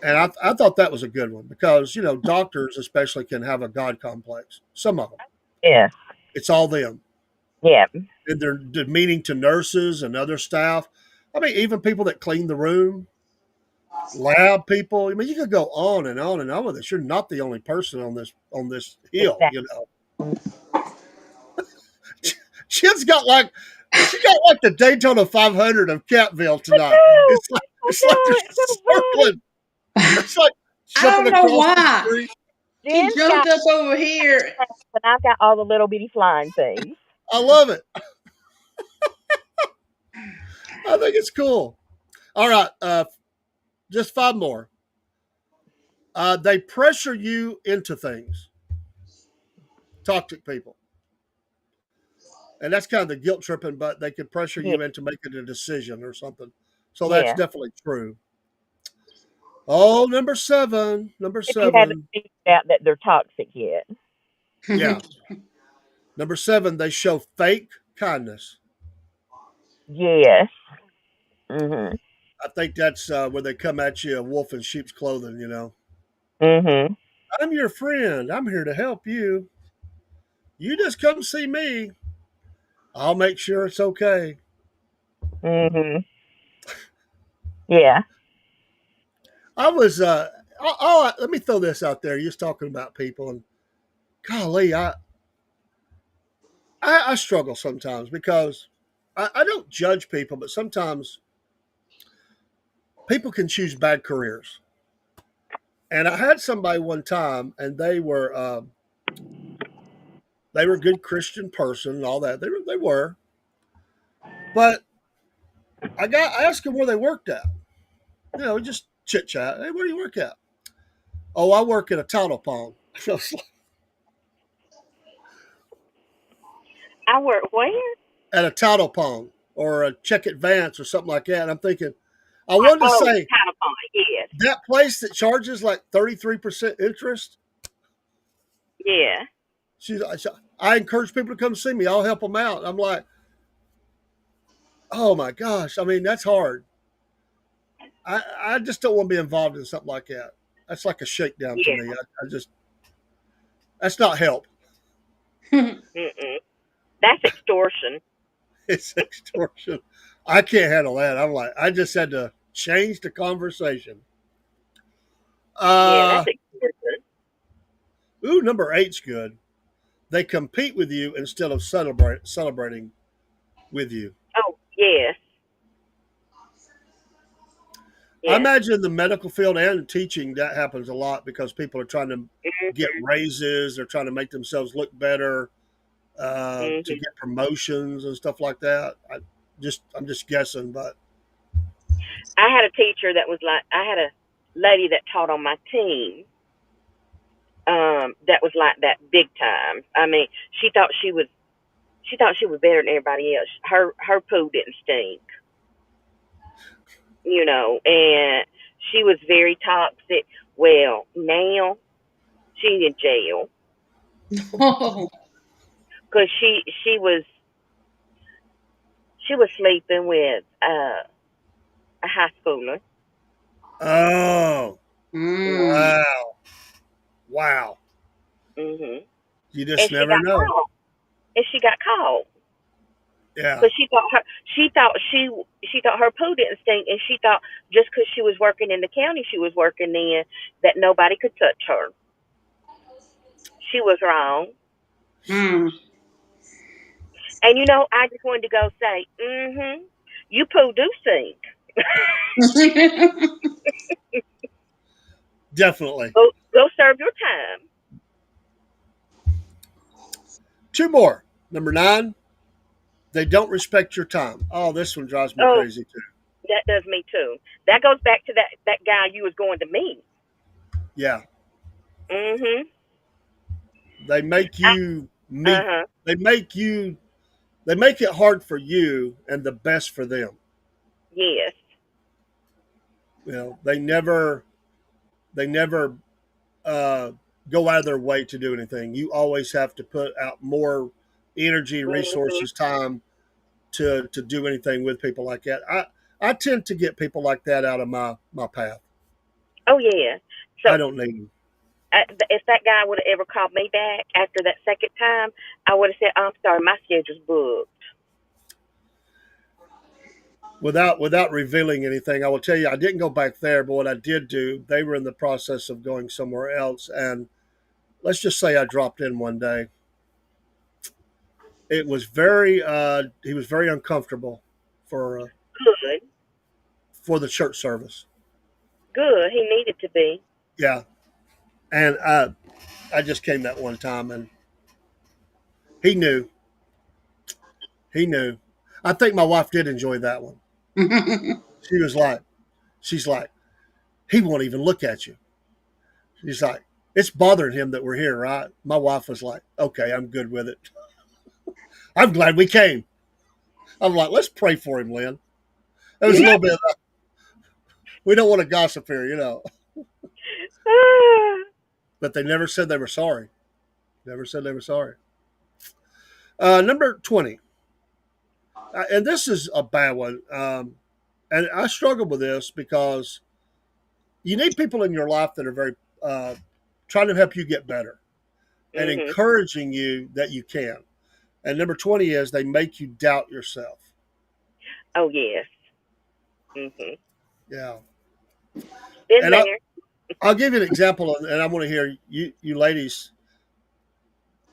And I thought that was a good one because, doctors especially can have a God complex. Some of them. Yes. It's all them. Yeah. And they're demeaning to nurses and other staff. I mean, even people that clean the room, lab people. I mean, you could go on and on and on with this. You're not the only person on this hill, Exactly. She's got like the Daytona 500 of Catville I tonight. know. It's like they're It's so funny. circling. It's like I jumping don't know across the why. street. He Jen's jumped got up over here. and I've got all the little bitty flying things. I love it. I think it's cool. All right, just 5 more. They pressure you into things. Toxic people. And that's kind of the guilt tripping, but they could pressure Yeah. you into making a decision or something. So that's Yeah. definitely true. Oh, number 7. Number If you haven't 7. figured out that they're toxic yet. Yeah. Number 7, they show fake kindness. Yes. Mhm. I think that's where they come at you a wolf in sheep's clothing, Mhm. I'm your friend. I'm here to help you. You just come see me. I'll make sure it's okay. Mhm. Yeah. I was, let me throw this out there. You're just talking about people, and golly, I struggle sometimes because I don't judge people, but sometimes people can choose bad careers. And I had somebody one time, and they were a good Christian person and all that. They were, but I asked them where they worked at. Just chit chat. Hey, where do you work at? Oh, I work at a title pond. I work where? At a title pond or a check advance or something like that. And I'm thinking, I wanted to Oh, say California. Yes. that place that charges like 33% interest. Yeah. I encourage people to come see me. I'll help them out. I'm like, oh my gosh. I mean, that's hard. I just don't want to be involved in something like that. That's like a shakedown to Yeah. me. I just that's not help. Mm-mm. That's extortion. It's extortion. I can't handle that. I'm like, I just had to change the conversation. Yeah, that's Uh, extortion. Number eight's good. They compete with you instead of celebrating with you. Oh, yes, I yes. imagine in the medical field and teaching that happens a lot because people are trying to get Mhm, raises. They're trying to make themselves look better to mhm. get promotions and stuff like that. I'm just guessing, but I had a teacher that was like, I had a lady that taught on my team. That was like that big time. I mean, she thought she was, she thought she was better than everybody else. Her poo didn't stink, and she was very toxic. Well, now she's in jail Oh. because she was sleeping with a high schooler. oh Mm. wow, wow, Mhm. you And just she never got know. caught. And she got caught Yeah, because she thought her poo didn't stink, and she thought just because she was working in the county she was working in that nobody could touch her. She was wrong. Mm. And I just wanted to go say, mm-hmm, you poo do stink. definitely. Go serve your time. Two more. Number nine, they don't respect your time. Oh, this one drives me Oh, crazy too. that does me too. That goes back to that guy you was going to meet. Yeah, Mm-hmm. they make you Uh meet. huh. They make you. They make it hard for you and the best for them. Yes. They never. They never uh, go out of their way to do anything. You always have to put out more energy, Mm-hmm. resources, time to do anything with people like that. I tend to get people like that out of my path. Oh yeah. I So don't need them. if that guy would have ever called me back after that second time, I would have said, "I'm sorry, my schedule's booked." Without revealing anything, I will tell you I didn't go back there, but what I did do, they were in the process of going somewhere else, and let's just say I dropped in one day. It was very he was very uncomfortable Good. for the church service. Good. He needed to be. Yeah, and I just came that one time, and he knew. He knew. I think my wife did enjoy that one. She was like, she's like, he won't even look at you. She's like, it's bothering him that we're here, right? My wife was like, okay, I'm good with it. I'm glad we came. I'm like, let's pray for him, Lynn. There was a little bit of that. We don't want to gossip here. Ah, But they never said they were sorry. Never said they were sorry. Number 20. And this is a bad one. And I struggle with this because you need people in your life that are very trying to help you get better and mhm. encouraging you that you can. And number 20 is they make you doubt yourself. Oh yes. Mhm. Yeah. Been And there. I'll give you an example, and I want to hear you ladies.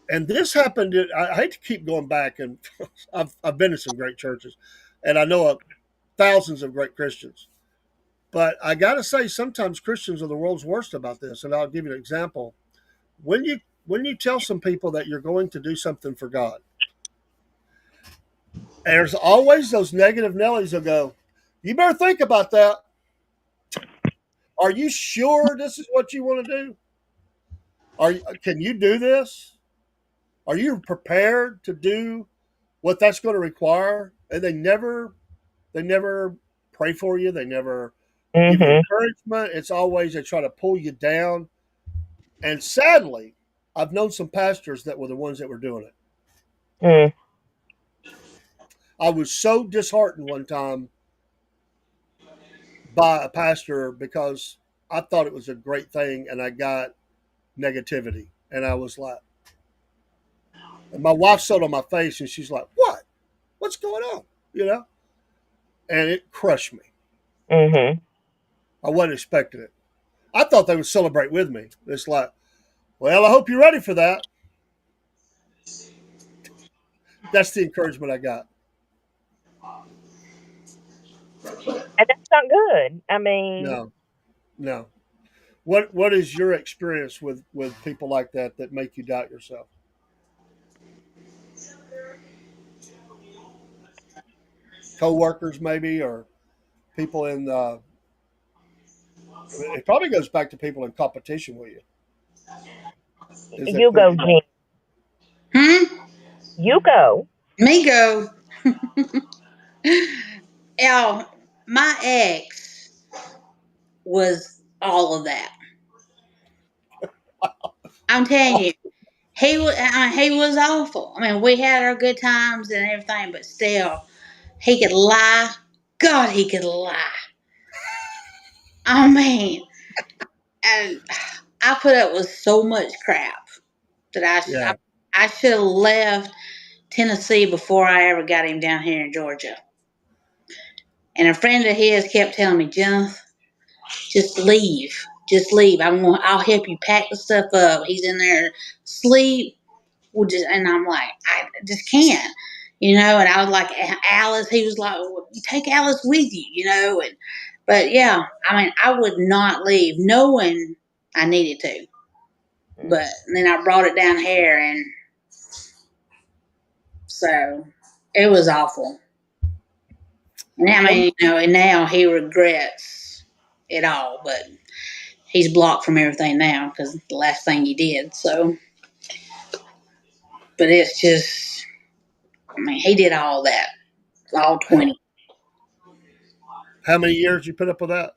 And this happened. I hate to keep going back, and I've been to some great churches, and I know thousands of great Christians. But I got to say, sometimes Christians are the world's worst about this. And I'll give you an example. When you tell some people that you're going to do something for God, there's always those negative Nellies that go, "You better think about that. Are you sure this is what you want to do? Can you do this? Are you prepared to do what that's going to require?" And they never pray for you. They never give you Mhm. encouragement. It's always they try to pull you down. And sadly, I've known some pastors that were the ones that were doing it. Mm. I was so disheartened one time by a pastor because I thought it was a great thing, and I got negativity, and I was like, and my wife saw it on my face, and she's like, "What? What's going on?" You know, and it crushed me. Mhm. I wasn't expecting it. I thought they would celebrate with me. It's like, well, I hope you're ready for that. That's the encouragement I got. And that's not good. I mean, No, no. What is your experience with people like that make you doubt yourself? Coworkers, maybe, or people in. It probably goes back to people in competition with you. Is they you put go, you down? Jen. You go. Me go. Yeah, my ex was all of that. I'm telling Oh, you, he was awful. I mean, we had our good times and everything, but still, he could lie. God, he could lie. I mean, and I put up with so much crap that yeah. I should have left Tennessee before I ever got him down here in Georgia. And a friend of his kept telling me, Jennifer, just leave. Just leave. I'll help you pack the stuff up. He's in there sleep. And I'm like, I just can't, And I was like, Alice. He was like, well, you take Alice with you, but yeah, I mean, I would not leave, knowing I needed to. But then I brought it down here, and so it was awful. And I Well, mean, and now he regrets it all, but he's blocked from everything now because the last thing he did. So, but it's just, I mean, he did all that, all how, 20. how many years you put up with that?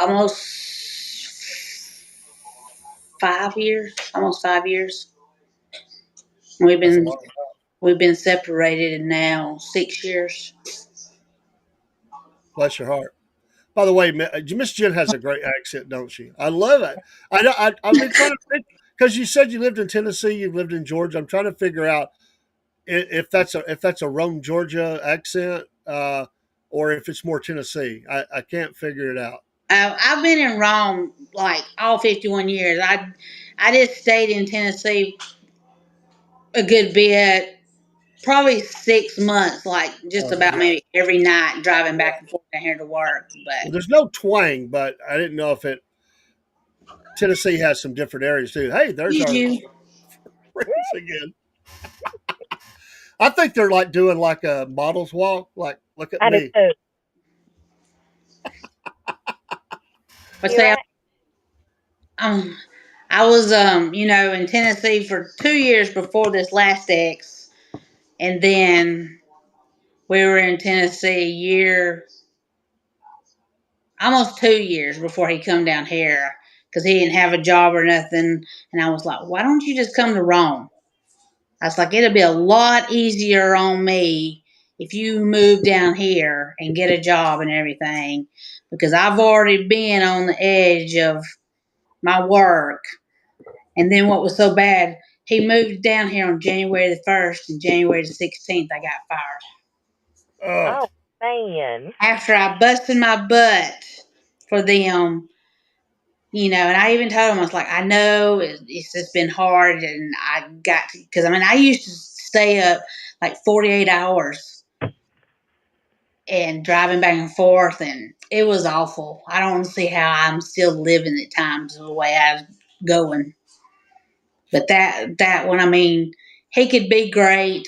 Almost 5 years. Almost 5 years. We've That's a been long. we've been separated now 6 years. Bless your heart. By the way, Miss Jen has a great accent, don't she? I love it. I know. I've been trying to think because you said you lived in Tennessee, you've lived in Georgia. I'm trying to figure out if that's a Rome, Georgia accent, or if it's more Tennessee. I can't figure it out. I've been in Rome like all 51 years. I just stayed in Tennessee a good bit, probably 6 months, like just Oh, about yeah, maybe every night driving yeah. back and forth down here to work. Well, But there's no twang, but I didn't know if it. Tennessee has some different areas too. Hey, there's you our do. friends again. I think they're like doing like a models walk. Like, look at I do me. too. But You're say right. um, I was in Tennessee for 2 years before this last ex, and then we were in Tennessee a year, almost 2 years before he come down here because he didn't have a job or nothing. And I was like, why don't you just come to Rome? I was like, it'll be a lot easier on me if you move down here and get a job and everything because I've already been on the edge of my work. And then what was so bad, he moved down here on January the 1st, and January the 16th, I got fired. Oh, Oh man. After I busted my butt for them, and I even told him, I was like, I know it's just been hard, and I got to, because I mean, I used to stay up like 48 hours and driving back and forth, and it was awful. I don't see how I'm still living at times the way I was going. But that one, I mean, he could be great,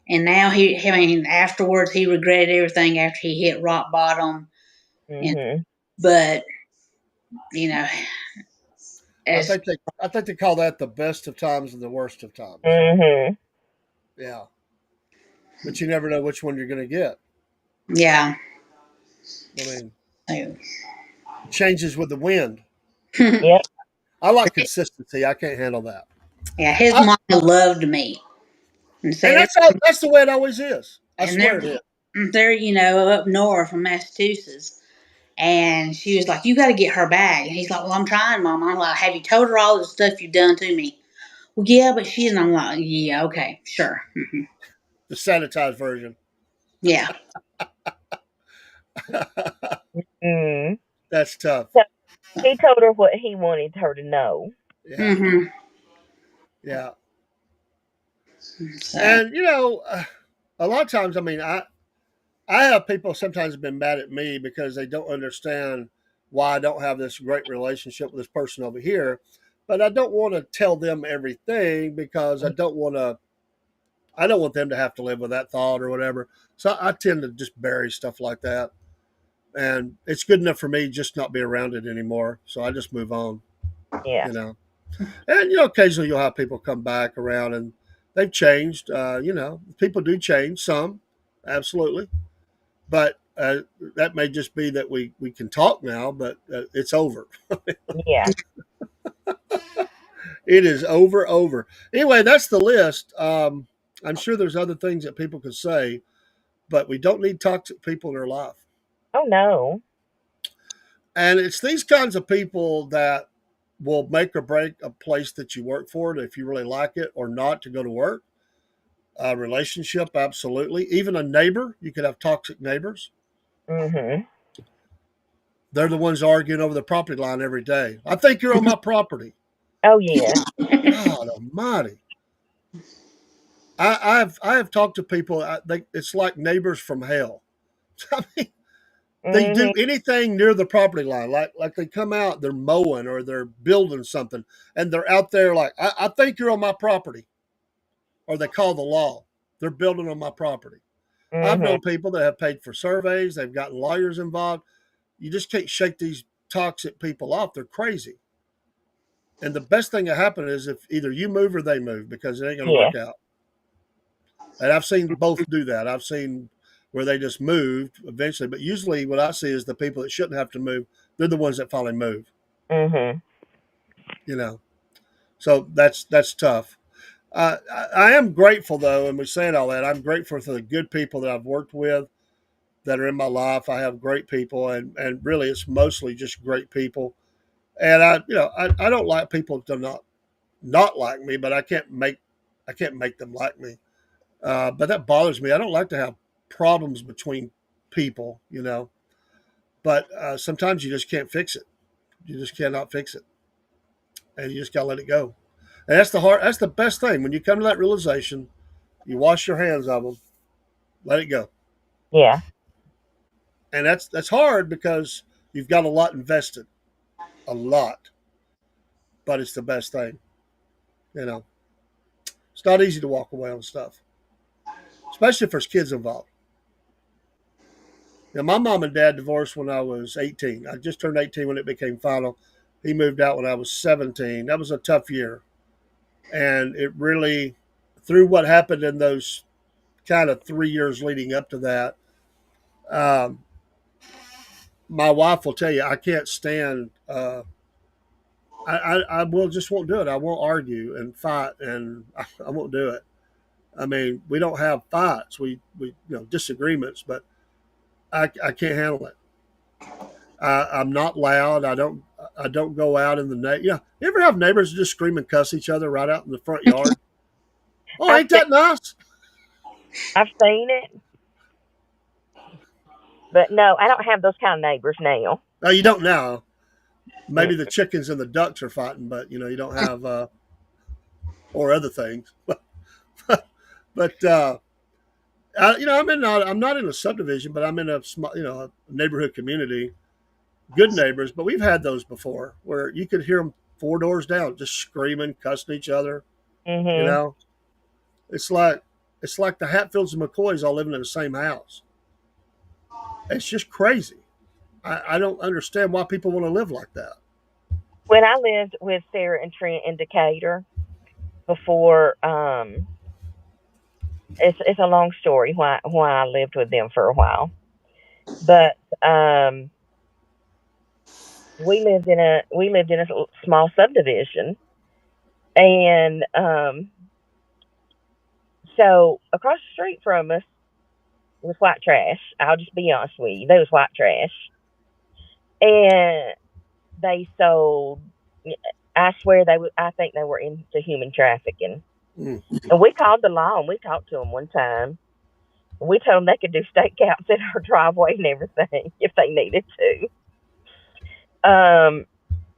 and now I mean, afterwards he regretted everything after he hit rock bottom, and Mhm. but you know, I as think they call that the best of times and the worst of times. Mhm. Yeah, but you never know which one you're going to get. yeah. I mean, So, changes with the wind. Yep. I like consistency. I can't handle that. yeah, his I, mama loved me and and said, that's all. That's the way it always is. I and swear there it is. they're up north from Massachusetts. And she was like, "You got to get her back." And he's like, "Well, I'm trying, Mom." I'm like, "Have you told her all the stuff you've done to me?" "Well, yeah, but she's." And I'm like, "Yeah, okay, sure, The sanitized version. yeah." Mm. That's tough. So he told her what he wanted her to know. Yeah, hmm yeah. So. And a lot of times, I mean, I have people sometimes have been mad at me because they don't understand why I don't have this great relationship with this person over here. But I don't want to tell them everything because I don't want them to have to live with that thought or whatever. So I tend to just bury stuff like that. And it's good enough for me just not be around it anymore. So I just move on, Yeah. you know. And occasionally you'll have people come back around and they've changed. People do change some, absolutely. But that may just be that we can talk now, but it's over. Yeah. It is over. Anyway, that's the list. I'm sure there's other things that people could say, but we don't need toxic people in our life. Oh no. And it's these kinds of people that will make or break a place that you work for, if you really like it or not, to go to work. A relationship, absolutely. Even a neighbor, you could have toxic neighbors. Mhm. They're the ones arguing over the property line every day. I think you're on my property. Oh yeah. God Almighty! I have talked to people. It's like neighbors from hell. I mean, they do Mhm. anything near the property line, like they come out, they're mowing or they're building something, and they're out there like, I think you're on my property, or they call the law. They're building on my property. I've Mhm. known people that have paid for surveys. They've gotten lawyers involved. You just can't shake these toxic people off. They're crazy. And the best thing that happen is if either you move or they move because it ain't going to Yeah. work out. And I've seen both do that. I've seen where they just moved eventually, but usually what I see is the people that shouldn't have to move, they're the ones that finally move. Mhm. You know, so that's tough. I am grateful though, and we're saying all that. I'm grateful for the good people that I've worked with that are in my life. I have great people, and really, it's mostly just great people. And I don't like people to not like me, but I can't make them like me. But that bothers me. I don't like to have problems between people, But sometimes you just can't fix it. You just cannot fix it, and you just gotta let it go. And that's the hard. That's the best thing when you come to that realization. You wash your hands of them, let it go, Yeah. and that's hard because you've got a lot invested, a lot. But it's the best thing. You know, it's not easy to walk away on stuff, especially if there's kids involved. My mom and dad divorced when I was 18. I just turned 18 when it became final. He moved out when I was 17. That was a tough year. And it really, through what happened in those kind of 3 years leading up to that, um, my wife will tell you, I can't stand, I will just won't do it. I won't argue and fight, and I won't do it. I mean, we don't have fights, we disagreements, but I can't handle it. I'm not loud. I don't go out in the night. Yeah, you ever have neighbors just scream and cuss each other right out in the front yard? Oh, I've ain't seen, that nice? I've seen it, but no, I don't have those kind of neighbors now. No, you don't now. Mm. Maybe the chickens and the ducks are fighting, but you don't have or other things. But I'm not in a subdivision, but I'm in a small, a neighborhood community. Good neighbors, but we've had those before where you could hear them four doors down, just screaming, cussing each other. You Mhm. know, it's like the Hatfields and McCoys all living in the same house. It's just crazy. I don't understand why people want to live like that. When I lived with Sarah and Trent in Decatur before, it's a long story why I lived with them for a while, but we lived in a small subdivision, and so across the street from us It was white trash. I'll just be honest with you. They was white trash. And they sold, I swear they were, I think they were into human trafficking. Mm. And we called the law and we talked to them one time. We told them they could do stakeouts in our driveway and everything if they needed to.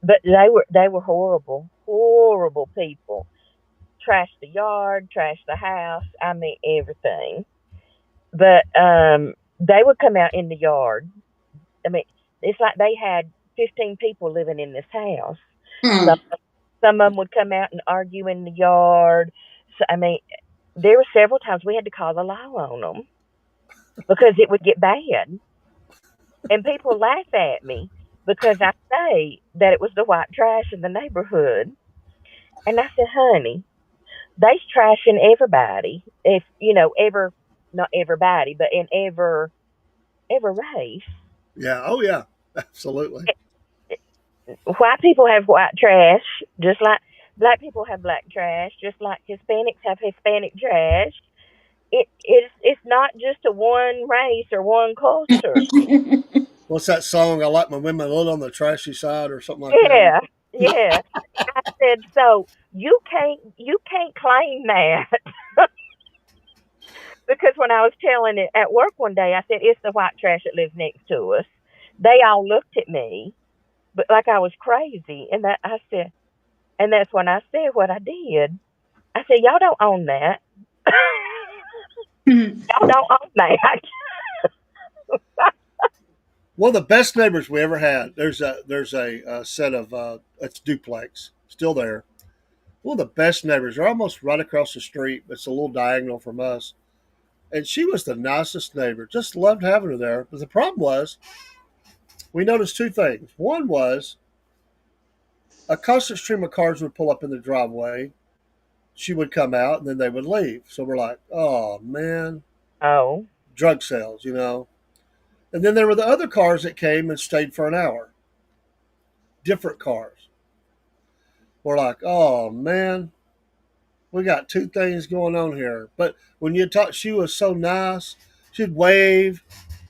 But they were horrible, horrible people. Trashed the yard, trashed the house. I mean everything. But they would come out in the yard. I mean, it's like they had 15 people living in this house. Hmm. So some of them would come out and argue in the yard. So I mean, there were several times we had to call the law on them because it would get bad. And people laugh at me because I say that it was the white trash in the neighborhood. And I said, honey, they's trashing everybody. If ever, not everybody, but in every race. Yeah. Oh, yeah. Absolutely. White people have white trash, just like black people have black trash, just like Hispanics have Hispanic trash. It's not just a one race or one culture. What's that song? I like my women a little on the trashy side or something like that. Yeah, yeah. I said so. You can't claim that because when I was telling it at work one day, I said it's the white trash that lives next to us. They all looked at me, but like I was crazy, and that I said, and that's when I said what I did. I said, y'all don't own that. Y'all don't own that. One of the best neighbors we ever had. There's a set of it's duplex still there. One of the best neighbors. They're almost right across the street. It's a little diagonal from us, and she was the nicest neighbor. Just loved having her there. But the problem was we noticed two things. One was a constant stream of cars would pull up in the driveway. She would come out and then they would leave. So we're like, oh man, Oh, drug sales. And then there were the other cars that came and stayed for an hour. Different cars. We're like, oh man, we got two things going on here. But when you talk, she was so nice. She'd wave,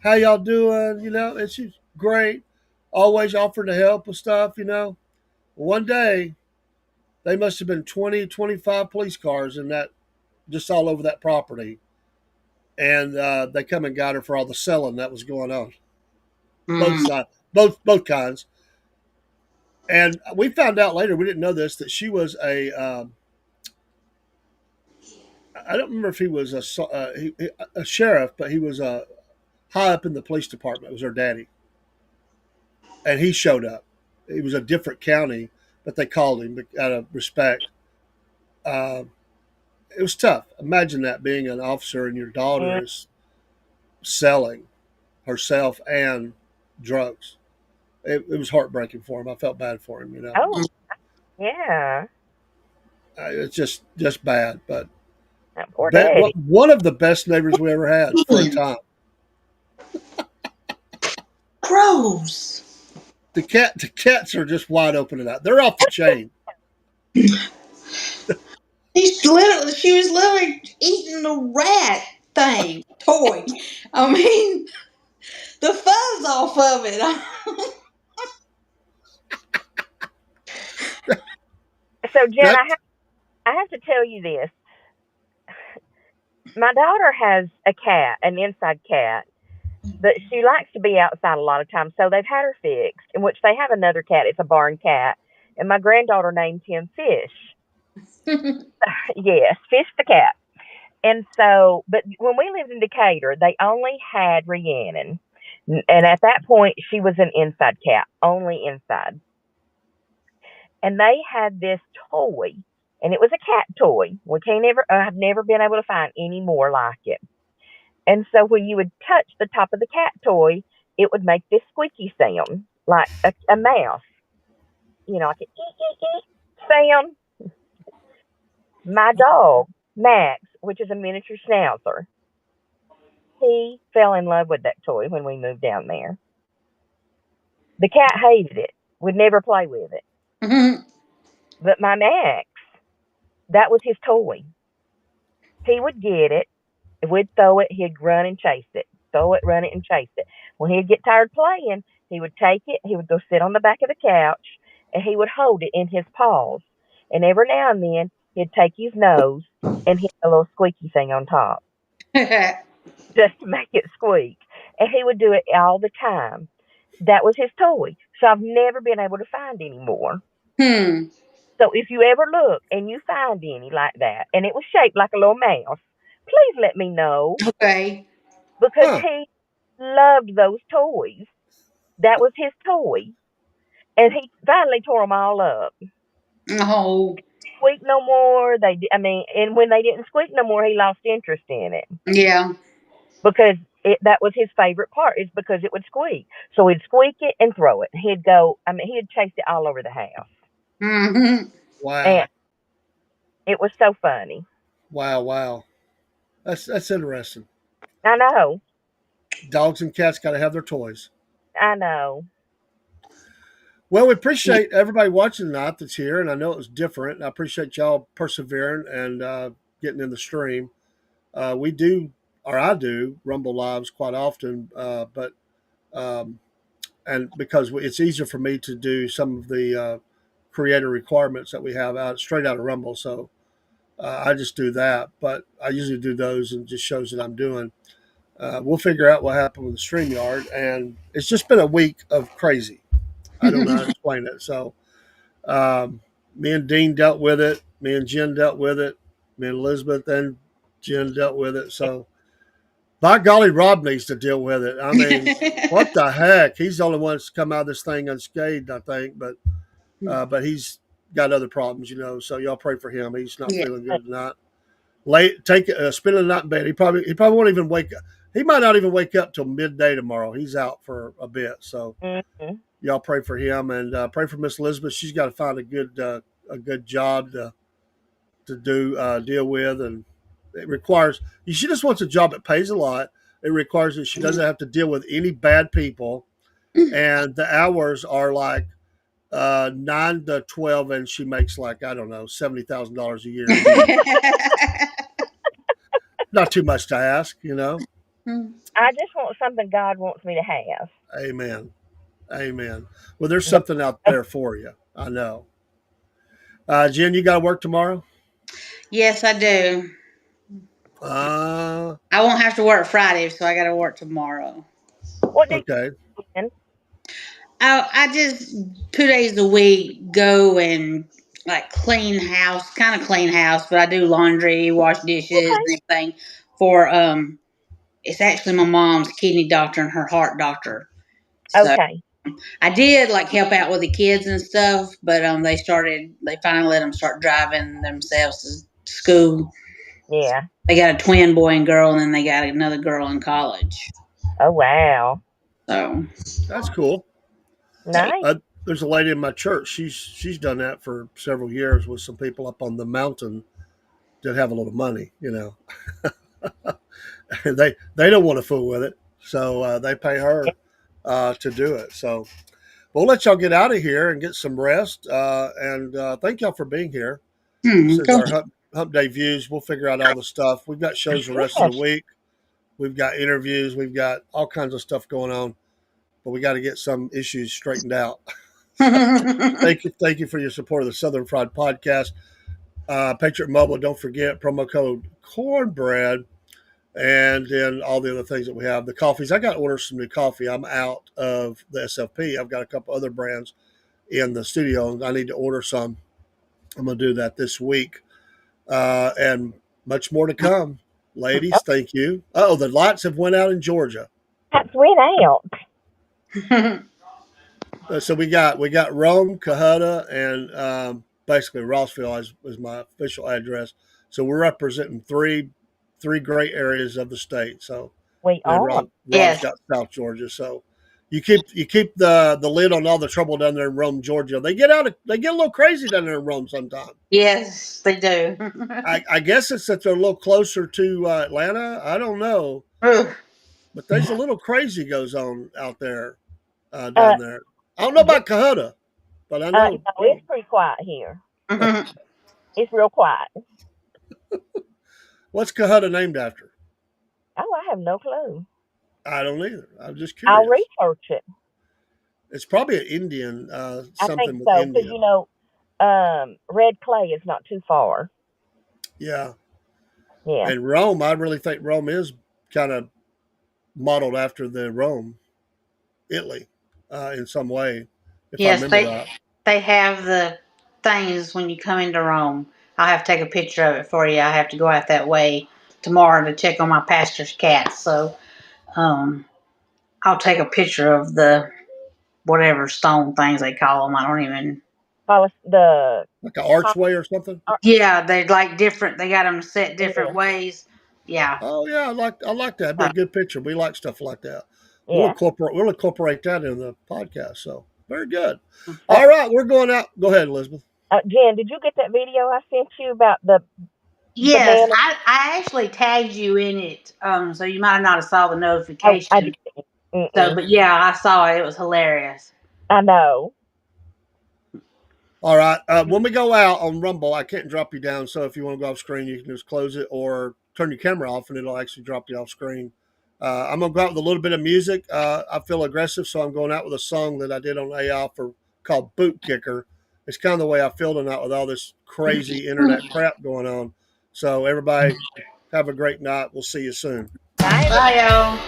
how y'all doing? And she's great. Always offered to help with stuff. One day, they must have been 20, 25 police cars in that, just all over that property. And they come and got her for all the selling that was going on. Both Hmm. sides, both kinds. And we found out later, we didn't know this, that she was I don't remember if he was a sheriff, but he was high up in the police department. It was her daddy. And he showed up. He was a different county, but they called him out of respect. Uh, it was tough. Imagine that, being an officer and your daughter mm, is selling herself and drugs. It was heartbreaking for him. I felt bad for him. oh, yeah. It's just bad. But That poor daddy. one of the best neighbors we ever had for a time. Gross. The cats are just wide open and out. They're off the chain. She was literally eating the rat thing toy. I mean, the fuzz off of it. So, Jen, That I have to tell you this. My daughter has a cat, an inside cat, but she likes to be outside a lot of times. So they've had her fixed, in which they have another cat. It's a barn cat, and my granddaughter named him Fish. Yes, Fish the cat. And so, but when we lived in Decatur, they only had Rhiannon. And at that point, she was an inside cat, only inside. And they had this toy, and it was a cat toy. We can't ever, I've never been able to find any more like it. And so when you would touch the top of the cat toy, it would make this squeaky sound, like a mouse, like an sound. My dog, Max, which is a miniature schnauzer, he fell in love with that toy when we moved down there. The cat hated it, would never play with it. But my Max, that was his toy. He would get it. If we'd throw it, he'd run and chase it. Throw it, run it, and chase it. When he'd get tired playing, he would take it, he would go sit on the back of the couch, and he would hold it in his paws. And every now and then, he'd take his nose and hit a little squeaky thing on top just to make it squeak. And he would do it all the time. That was his toy. So I've never been able to find any more. Hmm. So if you ever look and you find any like that, and it was shaped like a little mouse, please let me know Okay. because Huh. he loved those toys. That was his toy, and he finally tore them all up. Oh, Squeak no more. I mean, and when they didn't squeak no more, he lost interest in it yeah. because that was his favorite part. Is because it would squeak. So he'd squeak it and throw it. He'd go. I mean, he'd chase it all over the house, Hmm. and Wow. it was so funny. Wow. Wow. That's interesting. I know. Dogs and cats got to have their toys. I know. Well, we appreciate everybody watching tonight that's here, and I know it was different. I appreciate y'all persevering and getting in the stream. We do, or I do, Rumble Lives quite often, but um, and because it's easier for me to do some of the creator requirements that we have out straight out of Rumble, so I just do that. But I usually do those and just shows that I'm doing. We'll figure out what happened with the StreamYard, and it's just been a week of crazy. I don't know how to explain it. So me and Dean dealt with it. Me and Jen dealt with it. Me and Elizabeth and Jen dealt with it. So by golly, Rob needs to deal with it. I mean, what the heck? He's the only one that's come out of this thing unscathed, I think. But he's got other problems, you know. So y'all pray for him. He's not Yeah. feeling good tonight. Spending the night in bed. He probably won't even wake up. He might not even wake up till midday tomorrow. He's out for a bit. So Mm-hmm. y'all pray for him and pray for Miss Elizabeth. She's got to find a good job to do deal with, and it requires. She just wants a job that pays a lot. It requires that she doesn't have to deal with any bad people, and the hours are like 9 to 12, and she makes like I don't know $70,000 a year. Not too much to ask, you know. I just want something God wants me to have. Amen. Amen. Well, there's something out there for you. I know. Jen, you got to work tomorrow. Yes, I do. Uh, I won't have to work Friday, so I got to work tomorrow. What do okay. you mean? I just 2 days a week go and like clean house, kind of clean house, but I do laundry, wash dishes, Okay. and everything for it's actually my mom's kidney doctor and her heart doctor. So Okay. I did like help out with the kids and stuff, but they finally let them start driving themselves to school. Yeah. They got a twin boy and girl, and then they got another girl in college. Oh wow. So That's cool. Nice. There's a lady in my church. She's done that for several years with some people up on the mountain that have a little money. You know, they don't want to fool with it, so they pay her to do it. So we'll let y'all get out of here and get some rest. And thank y'all for being here. This is thank our Hump Day Views. We'll figure out all the stuff. We've got shows the rest of the Yes. week. We've got interviews. We've got all kinds of stuff going on, but we got to get some issues straightened out. So you. thank you for your support of the Southern Fried Podcast. Patriot Mobile, don't forget promo code Cornbread, and then all the other things that we have. The coffees, I got to order some new coffee. I'm out of the SFP. I've got a couple other brands in the studio, and I need to order some. I'm going to do that this week, and much more to come. Oh, Ladies, thank you. Oh, the lights have went out in Georgia. that's went out. So we got Rome, Cohutta, and basically Rossville is my official address. So we're representing three great areas of the state. So We and then are. Rob's Yes. got South Georgia. So you keep the lid on all the trouble down there in Rome, Georgia. They get a little crazy down there in Rome sometimes. Yes, they do. I guess it's that they're a little closer to Atlanta. I don't know, Ooh. but there's a little crazy goes on out there Uh, down there. I don't know about Cohutta, but I know no, it's pretty quiet here. Mhm. It's real quiet. what's Cohutta named after? Oh, I have no clue. I don't either. I'm just I'll curious. research it. It's probably an Indian, I think something with so because India. red clay is not too far. Yeah. Yeah. And Rome, I really think Rome is kind of modeled after the Rome, Italy, in some way, if I Yes, remember right. they have the things when you come into Rome. I'll have to take a picture of it for you. I have to go out that way tomorrow to check on my pastor's cats. So um, I'll take a picture of the whatever stone things they call them. I don't even. The Like an archway or something. Yeah, they like different. They got them set different yeah, ways. Yeah. Oh yeah, I like that. It'd be a good picture. We like stuff like that. yeah. We'll incorporate that in the podcast. So very good. Uh, All right, we're going out. Go ahead, Elizabeth. Jen, did you get that video I sent you about the Yes, banana? I actually tagged you in it, so you might not have saw the Oh, I did. notification. So, Mm-mm. but yeah, I saw it. It was hilarious. I know. All right. When we go out on Rumble, I can't drop you down. So if you want to go off screen, you can just close it or turn your camera off, and it'll actually drop you off screen. I'm gonna go out with a little bit of music. I feel aggressive, so I'm going out with a song that I did on AI for called "Boot Kicker." It's kind of the way I feel tonight with all this crazy internet crap going on. So everybody, have a great night. We'll see you soon. Bye. Bye, y'all.